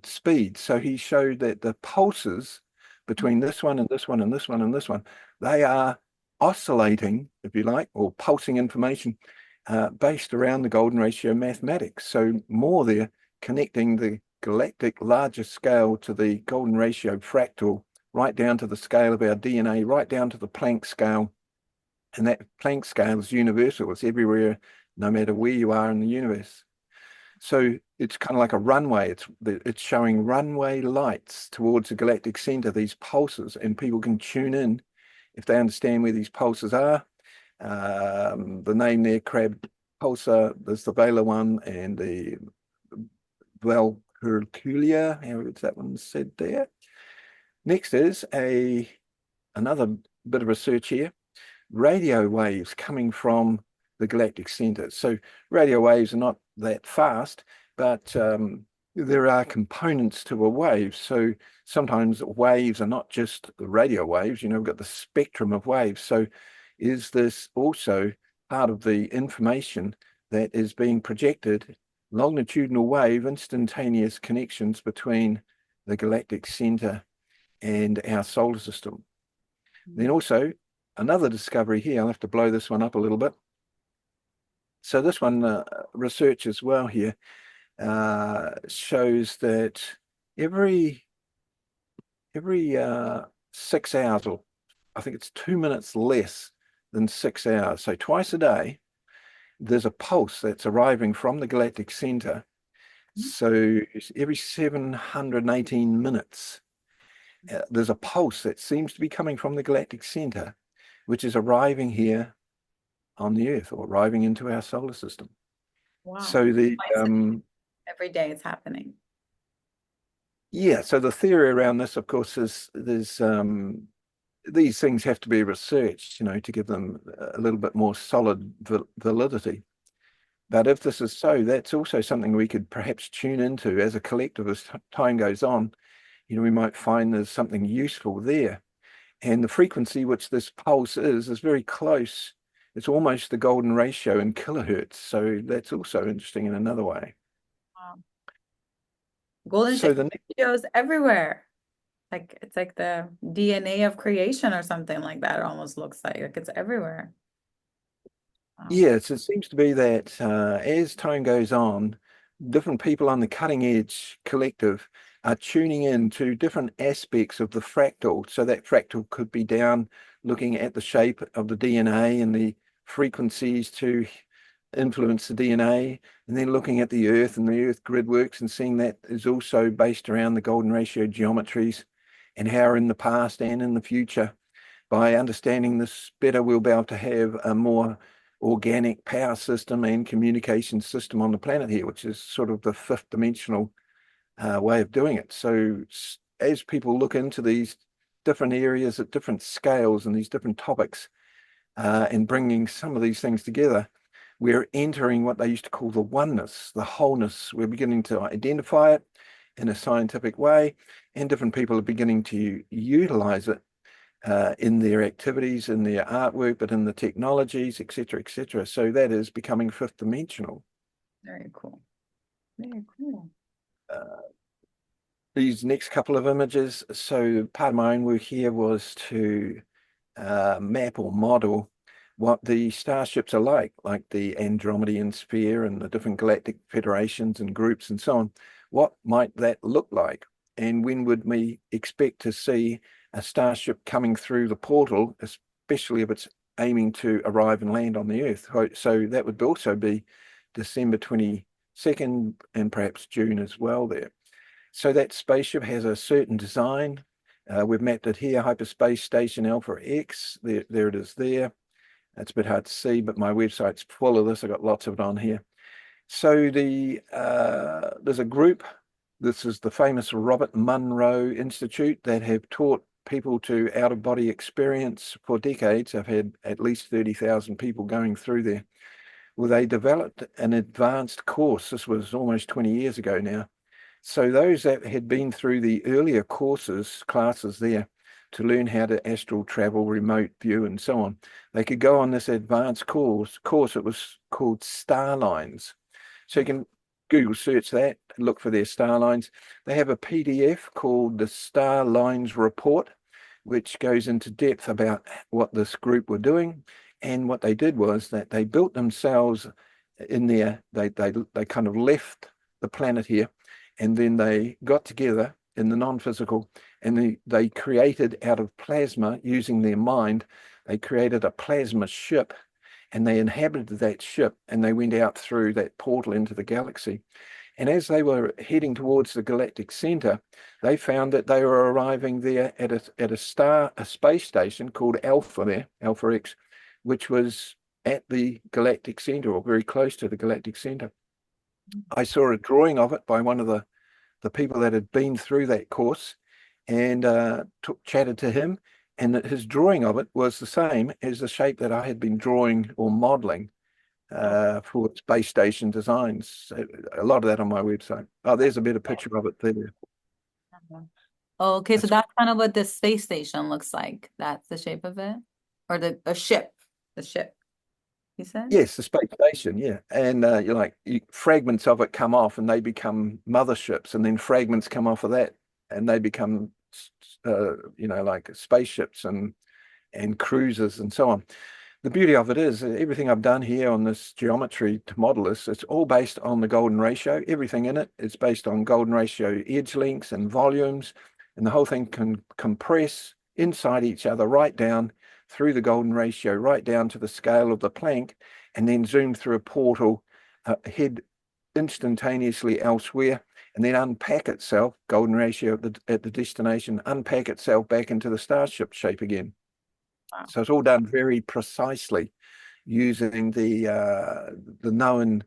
speeds. So he showed that the pulses between this one and this one and this one and this one, they are oscillating, if you like, or pulsing information based around the golden ratio mathematics. So more there connecting the galactic larger scale to the golden ratio fractal right down to the scale of our DNA, right down to the Planck scale. And that Planck scale is universal. It's everywhere, no matter where you are in the universe. So it's kind of like a runway. It's showing runway lights towards the galactic center, these pulses, and people can tune in if they understand where these pulses are. The name there, Crab pulsar, there's the Vela one and the Valperculia, how is that one said there? Next is another bit of research here. Radio waves coming from the galactic center. So radio waves are not that fast, but there are components to a wave. So sometimes waves are not just the radio waves, we've got the spectrum of waves. So is this also part of the information that is being projected, longitudinal wave, instantaneous connections between the galactic center and our solar system? Then also another discovery here, I'll have to blow this one up a little bit. So this one, research as well here, shows that every 6 hours, or I think it's 2 minutes less than 6 hours, so twice a day, there's a pulse that's arriving from the galactic center. So every 718 minutes, there's a pulse that seems to be coming from the galactic center, which is arriving here on the Earth or arriving into our solar system. Wow. So every day it's happening. Yeah, so the theory around this, of course, is there's these things have to be researched, to give them a little bit more solid validity. But if this is so, that's also something we could perhaps tune into as a collective as time goes on. We might find there's something useful there. And the frequency which this pulse is very close. It's almost the golden ratio in kilohertz. So that's also interesting in another way. Wow. Golden ratios everywhere. It's like the DNA of creation or something like that. It almost looks like it's everywhere. Wow. Yes, it seems to be that as time goes on, different people on the cutting edge collective are tuning in to different aspects of the fractal. So that fractal could be down looking at the shape of the DNA and the frequencies to influence the DNA, and then looking at the Earth and the Earth grid works and seeing that is also based around the golden ratio geometries and how in the past and in the future. By understanding this better, we'll be able to have a more organic power system and communication system on the planet here, which is sort of the fifth dimensional way of doing it. So as people look into these different areas at different scales and these different topics and bringing some of these things together, we're entering what they used to call the oneness, the wholeness. We're beginning to identify it in a scientific way, and different people are beginning to utilize it in their activities, in their artwork, but in the technologies, etc., etc. So that is becoming fifth dimensional. Very cool. Very cool. These next couple of images. So part of my own work here was to map or model what the starships are like the Andromedan sphere and the different galactic federations and groups and so on. What might that look like? And when would we expect to see a starship coming through the portal, especially if it's aiming to arrive and land on the Earth? So that would also be December 22nd and perhaps June as well there. So that spaceship has a certain design. We've mapped it here, Hyperspace Station Alpha X. There it is there. It's a bit hard to see, but my website's full of this. I've got lots of it on here. So there's a group. This is the famous Robert Monroe Institute that have taught people to out-of-body experience for decades. I've had at least 30,000 people going through there. Well, they developed an advanced course. This was almost 20 years ago now. So those that had been through the earlier classes there, to learn how to astral travel, remote view, and so on, they could go on this advanced course. It was called Starlines. So you can Google search that, look for their Starlines. They have a PDF called the Starlines Report, which goes into depth about what this group were doing. And what they did was that they built themselves in there. They kind of left the planet here, and then they got together in the non-physical, and they created out of plasma, using their mind, they created a plasma ship, and they inhabited that ship, and they went out through that portal into the galaxy. And as they were heading towards the galactic center, they found that they were arriving there at a space station called Alpha there, Alpha X, which was at the galactic center, or very close to the galactic center. I saw a drawing of it by one of the people that had been through that course, and chatted to him, and that his drawing of it was the same as the shape that I had been drawing or modeling for space station designs. A lot of that on my website. Oh, there's a better picture of it there. Okay, so That's, that's kind of what this space station looks like. That's the shape of it, or the ship, the ship. You said? yes, the space station, yeah. And fragments of it come off and they become motherships, and then fragments come off of that and they become like spaceships and cruisers and so on. The beauty of it is everything I've done here on this geometry to model this, it's all based on the golden ratio. Everything in it is based on golden ratio edge lengths and volumes, and the whole thing can compress inside each other right down through the golden ratio, right down to the scale of the Planck, and then zoom through a portal, head instantaneously elsewhere, and then unpack itself, golden ratio at the destination, unpack itself back into the starship shape again. Wow. So it's all done very precisely using the known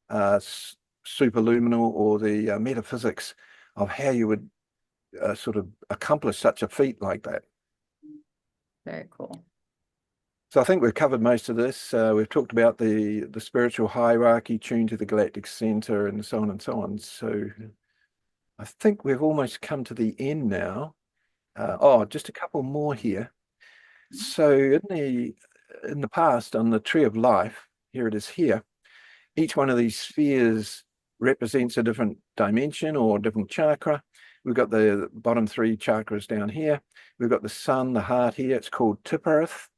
superluminal or the metaphysics of how you would sort of accomplish such a feat like that. Very cool. So I think we've covered most of this. We've talked about the spiritual hierarchy tuned to the galactic center and so on and so on. So I think we've almost come to the end now. Just a couple more here. So in the past, on the tree of life, here it is here, each one of these spheres represents a different dimension or different chakra. We've got the bottom three chakras down here. We've got the sun, the heart here. It's called Tiphareth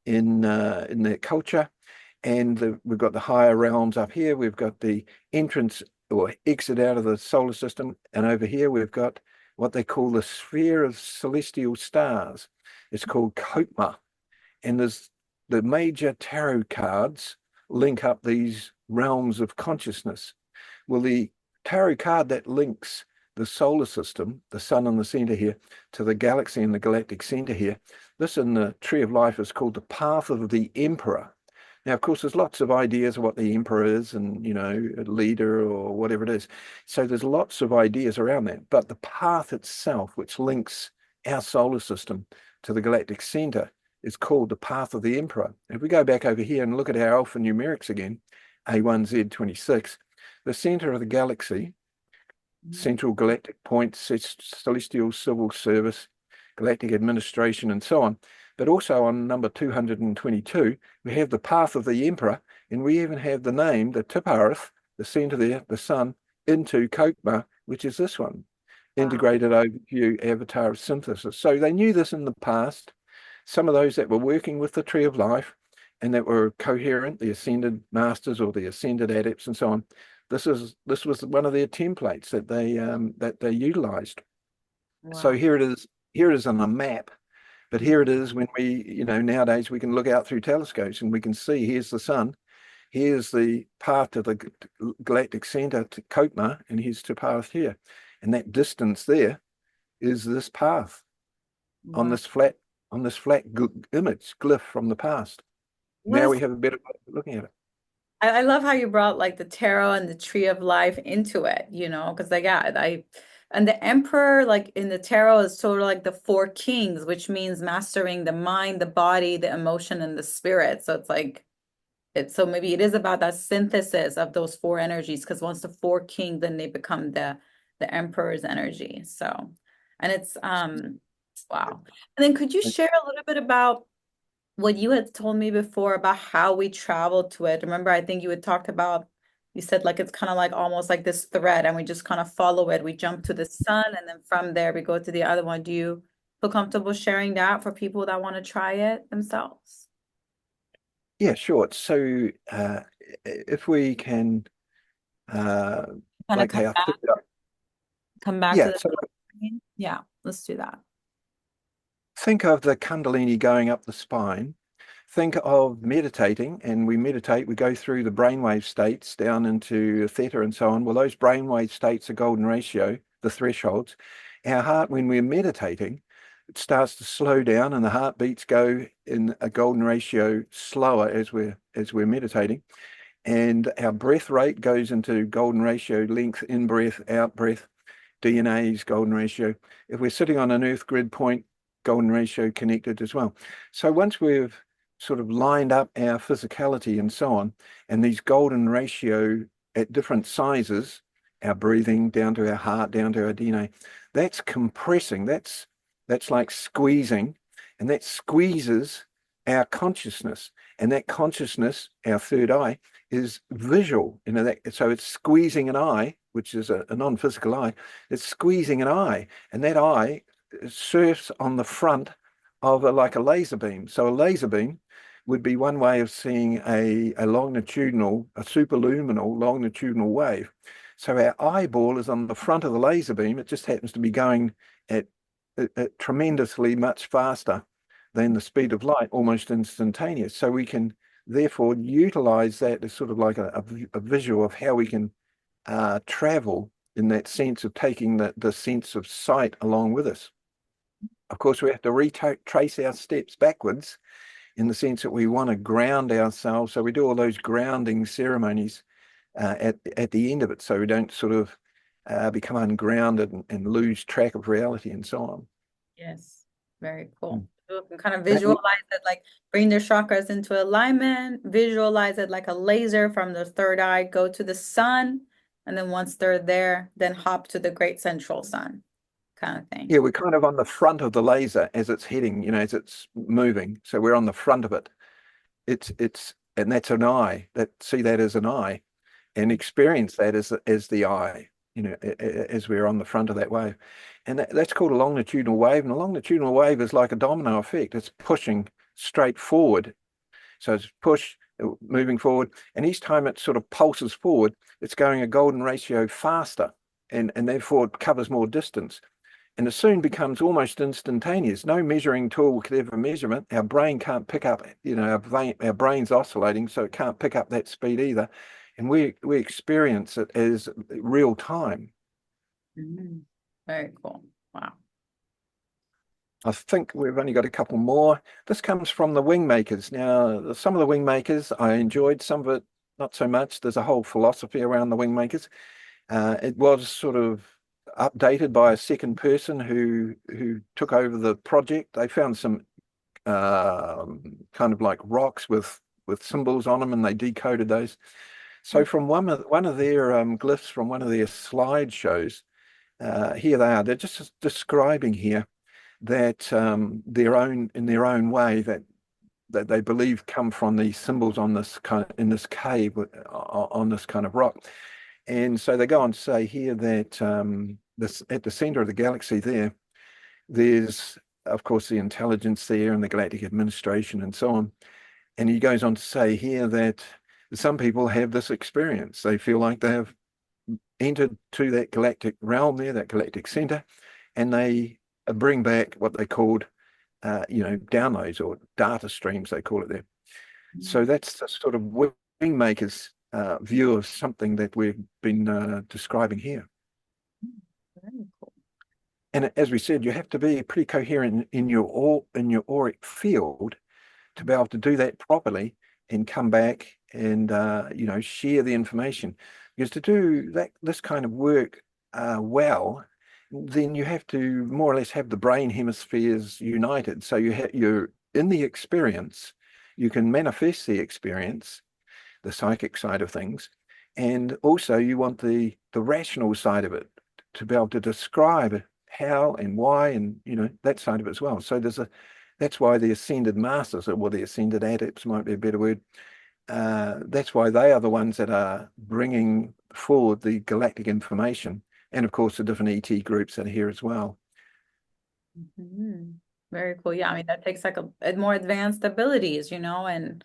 in their culture. And we've got the higher realms up here. We've got the entrance or exit out of the solar system. And over here, we've got what they call the sphere of celestial stars. It's called Kopma. And there's the major tarot cards link up these realms of consciousness. Well, the tarot card that links the solar system, the sun in the center here, to the galaxy and the galactic center here, this in the tree of life is called the path of the emperor. Now, of course, there's lots of ideas of what the emperor is and, a leader or whatever it is. So there's lots of ideas around that. But the path itself, which links our solar system to the galactic center, is called the path of the emperor. If we go back over here and look at our alphanumerics again, A1Z26, the center of the galaxy, Central Galactic Point, Celestial Civil Service, Galactic Administration, and so on. But also on number 222, we have the path of the emperor, and we even have the name, the Tiphareth, the center there, the sun, into Kopma, which is this one, integrated overview avatar of synthesis. So they knew this in the past. Some of those that were working with the tree of life and that were coherent, the ascended masters or the ascended adepts and so on, this was one of their templates that they utilized. Wow. So here it is on a map. But here it is when we, nowadays we can look out through telescopes and we can see here's the sun, here's the path to the galactic center to Kopma, and here's the path here. And that distance there is this path on this flat image, glyph from the past. Now we have a better way of looking at it. I love how you brought like the tarot and the tree of life into it, because and the emperor, like in the tarot, is sort of like the four kings, which means mastering the mind, the body, the emotion, and the spirit. So so maybe it is about that synthesis of those four energies, because once the four kings, then they become the emperor's energy. So, and it's wow. And then could you share a little bit about what you had told me before about how we travel to it? Remember, I think you had talked about, you said like it's kind of like almost like this thread, and we just kind of follow it. We jump to the sun, and then from there we go to the other one. Do you feel comfortable sharing that for people that want to try it themselves? Yeah, sure. So if we can Kind of like how come back to yeah, the so Yeah, let's do that. Think of the Kundalini going up the spine. Think of meditating, and we meditate, we go through the brainwave states down into theta and so on. Well, those brainwave states are golden ratio, the thresholds. Our heart, when we're meditating, it starts to slow down, and the heartbeats go in a golden ratio slower as we're meditating. And our breath rate goes into golden ratio length, in breath, out breath. DNA's golden ratio. If we're sitting on an Earth grid point, golden ratio connected as well. So once we've sort of lined up our physicality and so on, and these golden ratio at different sizes, our breathing down to our heart, down to our DNA, that's compressing. That's like squeezing, and that squeezes our consciousness. And that consciousness, our third eye, is visual. So it's squeezing an eye, which is a non-physical eye. It's squeezing an eye, and that eye surfs on the front of like a laser beam. So a laser beam would be one way of seeing a longitudinal, a superluminal longitudinal wave. So our eyeball is on the front of the laser beam. It just happens to be going at tremendously much faster than the speed of light, almost instantaneous. So we can therefore utilize that as sort of like a visual of how we can travel in that sense of taking the sense of sight along with us. Of course, we have to retrace our steps backwards in the sense that we want to ground ourselves. So we do all those grounding ceremonies at the end of it, so we don't sort of become ungrounded and lose track of reality and so on. Yes, very cool. Mm. So you can kind of That, visualize it, like bring their chakras into alignment, visualize it like a laser from the third eye, go to the sun, and then once they're there, then hop to the great central sun kind of thing. yeah, we're kind of on the front of the laser as it's heading, as it's moving. So we're on the front of it. And that's an eye. See that as an eye, and experience that as the eye, as we're on the front of that wave. And that's called a longitudinal wave. And a longitudinal wave is like a domino effect. It's pushing straight forward. So it's moving forward. And each time it sort of pulses forward, it's going a golden ratio faster, and therefore it covers more distance. And it soon becomes almost instantaneous. No measuring tool could ever measure it. Our brain can't pick up, our brain's oscillating, so it can't pick up that speed either. And we experience it as real time. Mhm. Very cool. Wow. I think we've only got a couple more. This comes from the wing makers. Now, some of the wing makers I enjoyed, some of it not so much. There's a whole philosophy around the wing makers. It was sort of updated by a second person who took over the project. They found some kind of like rocks with symbols on them, and they decoded those. So from one of their glyphs from one of their slideshows, here they are. They're just describing here that in their own way that they believe come from these symbols on this in this cave on this kind of rock. And so they go on to say here that this at the center of the galaxy there's of course the intelligence there and the Galactic Administration and so on. And he goes on to say here that some people have this experience. They feel like they have entered to that galactic realm there, that galactic center, and they bring back what they called, downloads or data streams, they call it there. So that's the sort of wing makers' view of something that we've been describing here. Very cool. And as we said, you have to be pretty coherent in your auric field to be able to do that properly and come back and share the information. Because to do this kind of work well, then you have to more or less have the brain hemispheres united. So you're in the experience, you can manifest the experience, the psychic side of things, and also you want the rational side of it to be able to describe how and why, and that side of it as well. So that's why the ascended masters, or the ascended adepts might be a better word. That's why they are the ones that are bringing forward the galactic information, and of course the different ET groups that are here as well. Mhm. Very cool. Yeah, I mean that takes like a more advanced abilities, and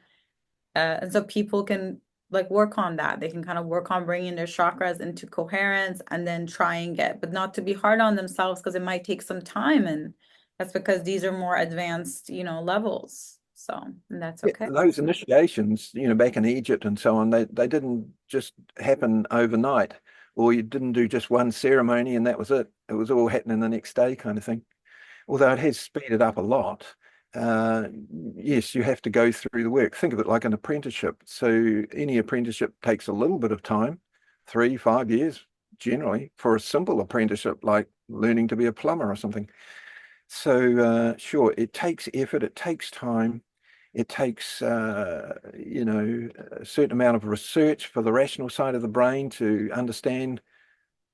so people can like work on that. They can kind of work on bringing their chakras into coherence and then trying it, but not to be hard on themselves because it might take some time. And that's because these are more advanced, levels. So, and that's Yeah, okay. those initiations, back in Egypt and so on, they didn't just happen overnight, or you didn't do just one ceremony and that was it. It was all happening the next day kind of thing. Although it has speeded up a lot. Uh, yes, you have to go through the work. Think of it like an apprenticeship. So any apprenticeship takes a little bit of time, 3, 5 years generally, for a simple apprenticeship like learning to be a plumber or something. So sure, it takes effort, it takes time, it takes a certain amount of research for the rational side of the brain to understand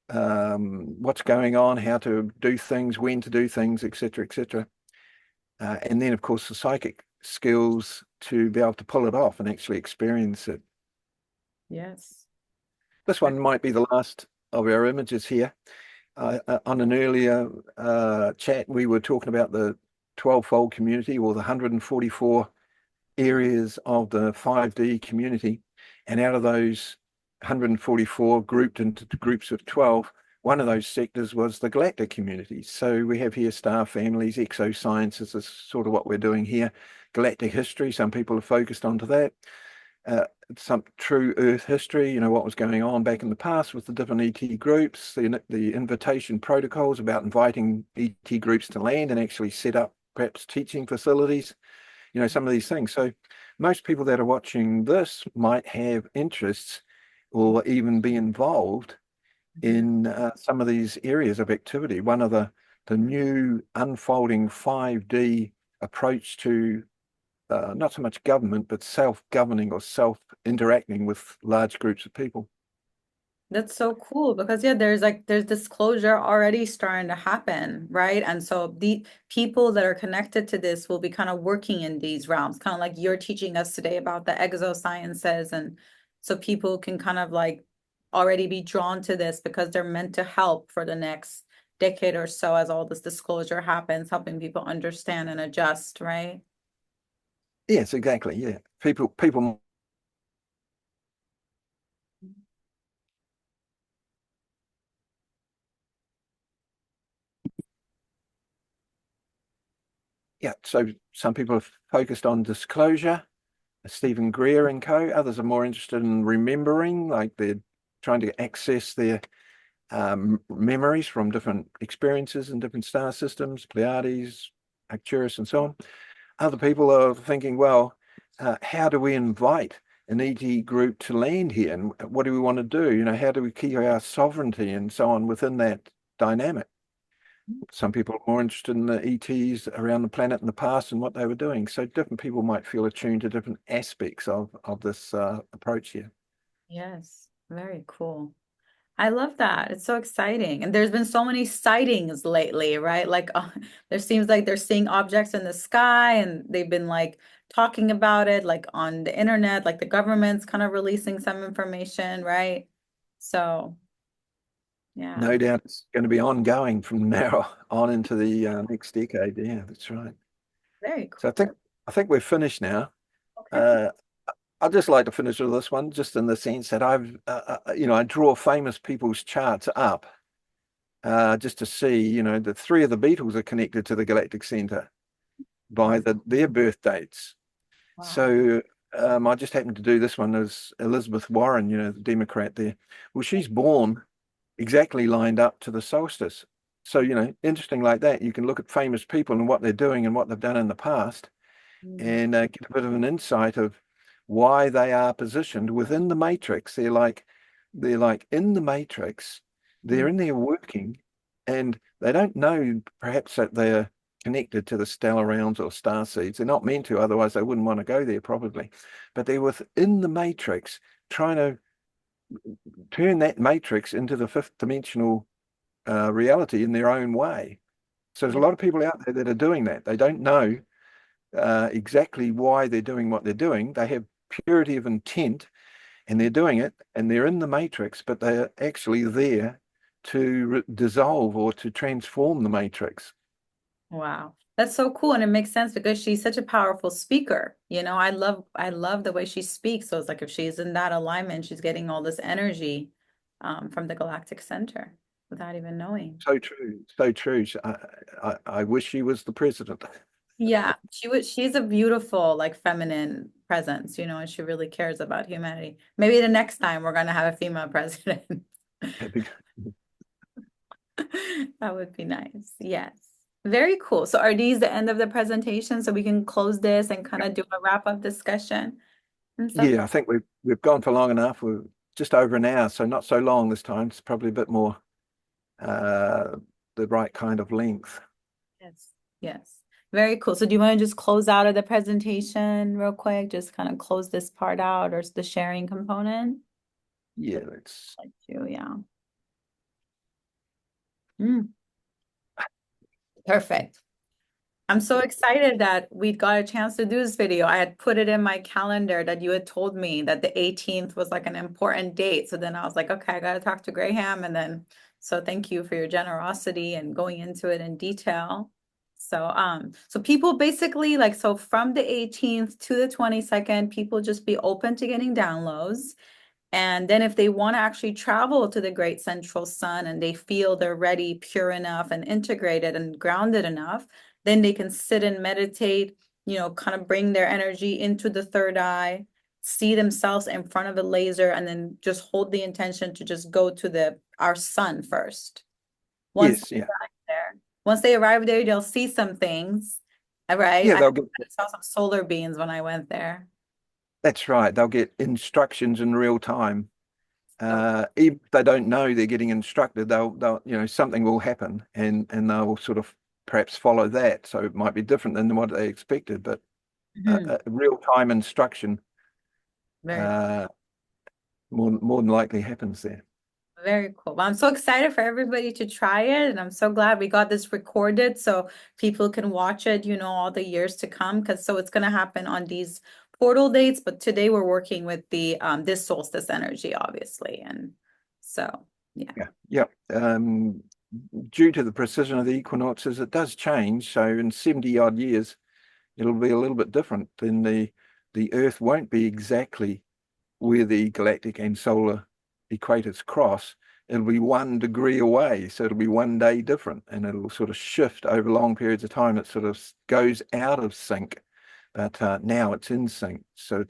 what's going on, how to do things, when to do things, etc., etc. And then, of course, the psychic skills to be able to pull it off and actually experience it. Yes. This one might be the last of our images here. On an earlier chat, we were talking about the 12-fold community, or the 144 areas of the 5D community. And out of those 144 grouped into groups of 12, one of those sectors was the galactic community. So we have here star families, exosciences is sort of what we're doing here. Galactic history, some people are focused onto that. Some true Earth history, what was going on back in the past with the different ET groups, the invitation protocols about inviting ET groups to land and actually set up perhaps teaching facilities, some of these things. So most people that are watching this might have interests or even be involved in some of these areas of activity. One of the new unfolding 5D approach to not so much government, but self-governing or self-interacting with large groups of people. That's so cool because yeah, there's disclosure already starting to happen, right? And so the people that are connected to this will be kind of working in these realms, kind of like you're teaching us today about the exosciences. And so people can kind of like already be drawn to this because they're meant to help for the next decade or so as all this disclosure happens, helping people understand and adjust, right? Yes, exactly. Yeah. People yeah, so some people are focused on disclosure, Stephen Greer and co. Others are more interested in remembering, like they're trying to access their memories from different experiences in different star systems, Pleiades, Arcturus, and so on. Other people are thinking, well, how do we invite an ET group to land here? And what do we want to do? How do we keep our sovereignty and so on within that dynamic? Some people are more interested in the ETs around the planet in the past and what they were doing. So different people might feel attuned to different aspects of this approach here. Yes, very cool. I love that. It's so exciting. And there's been so many sightings lately, right? Like there seems like they're seeing objects in the sky and they've been like talking about it like on the internet, like the government's kind of releasing some information, right? So, yeah, No doubt it's going to be ongoing from now on into the next decade. Yeah, that's right. very So I cool. think we're finished now. Okay. Uh, I'd just like to finish with this one, just in the sense that I draw famous people's charts up just to see, the three of the Beatles are connected to the Galactic Centre by their birth dates. Wow. So I just happened to do this one as Elizabeth Warren, the Democrat there. Well, she's born exactly lined up to the solstice. So, interesting like that. You can look at famous people and what they're doing and what they've done in the past Mm, and get a bit of an insight of why they are positioned within the matrix. They're like in the matrix, they're mm, in there working, and they don't know perhaps that they're connected to the stellar realms or star seeds. They're not meant to, otherwise they wouldn't want to go there probably. But they're within the matrix, trying to turn that matrix into the fifth dimensional reality in their own way. So there's a yeah. lot of people out there that are doing that. They don't know exactly why they're doing what they're doing. They have purity of intent and they're doing it and they're in the matrix, but they're actually there to dissolve or to transform the matrix. Wow. That's so cool, and it makes sense because she's such a powerful speaker. I love the way she speaks. So it's like if she's in that alignment, she's getting all this energy from the Galactic Center without even knowing. So true, so true. I wish she was the president. Yeah, she's a beautiful, like feminine presence, and she really cares about humanity. Maybe the next time we're gonna have a female president. That would be nice. Yes. Very cool. So are these the end of the presentation so we can close this and kind of do a wrap-up discussion and stuff? Yeah, I think we've gone for long enough. We're just over an hour, so not so long this time. It's probably a bit more uh the right kind of length. Yes. Yes. Very cool. So do you want to just close out of the presentation real quick? Just kind of close this part out or the sharing component? Yeah, let's Like to, yeah. Mm, perfect. I'm so excited that we got a chance to do this video. I had put it in my calendar that you had told me that the 18th was like an important date. So then I was like, okay, I got to talk to Graham. And then, so thank you for your generosity and going into it in detail. So people basically like, so from the 18th to the 22nd, people just be open to getting downloads. And then if they want to actually travel to the great central sun and they feel they're ready, pure enough and integrated and grounded enough, then they can sit and meditate, kind of bring their energy into the third eye, see themselves in front of a laser, and then just hold the intention to just go to our sun first. Once yes, yeah. they arrive there, once they arrive there, they'll see some things. Right? Yeah, I they'll get saw some solar beams when I went there. that's right. They'll get instructions in real time. So, Even if they don't know they're getting instructed, they'll something will happen and they'll sort of perhaps follow that. So it might be different than what they expected, but mhm, a real time instruction very uh, more than likely happens there. Very cool. Well, I'm so excited for everybody to try it, and I'm so glad we got this recorded so people can watch it, all the years to come. Because so it's going to happen on these portal dates, but today we're working with the this solstice energy, obviously, and so yeah, Yeah, yeah. Due to the precision of the equinoxes, it does change. So in 70 odd years, it'll be a little bit different. Then the Earth won't be exactly where the galactic and solar equators cross. It'll be 1 degree away, so it'll be 1 day different, and it'll sort of shift over long periods of time. It sort of goes out of sync, but now it's in sync. So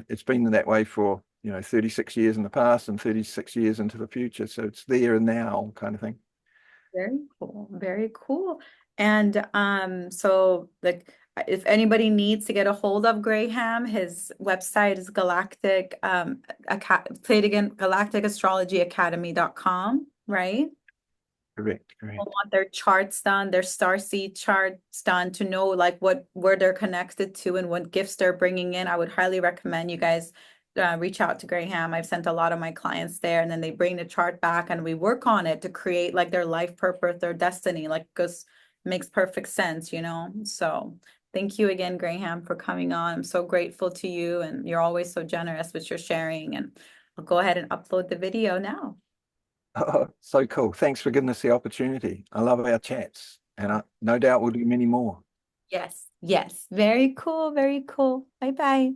it's been that way for 36 years in the past and 36 years into the future. So it's there and now kind of thing. very cool, very cool. And so like if anybody needs to get a hold of Graham, his website is galactic say it again, galacticastrologyacademy.com, right? Correct, People correct. want their charts done, their starseed charts done to know like where they're connected to and what gifts they're bringing in. I would highly recommend you guys reach out to Graham. I've sent a lot of my clients there, and then they bring the chart back and we work on it to create like their life purpose, their destiny, like because makes perfect sense. So thank you again, Graham, for coming on. I'm so grateful to you, and you're always so generous with your sharing. And I'll go ahead and upload the video now. Oh, so cool. Thanks for giving us the opportunity. I love our chats, and no doubt we'll do many more. Yes, yes. Very cool, very cool. Bye bye.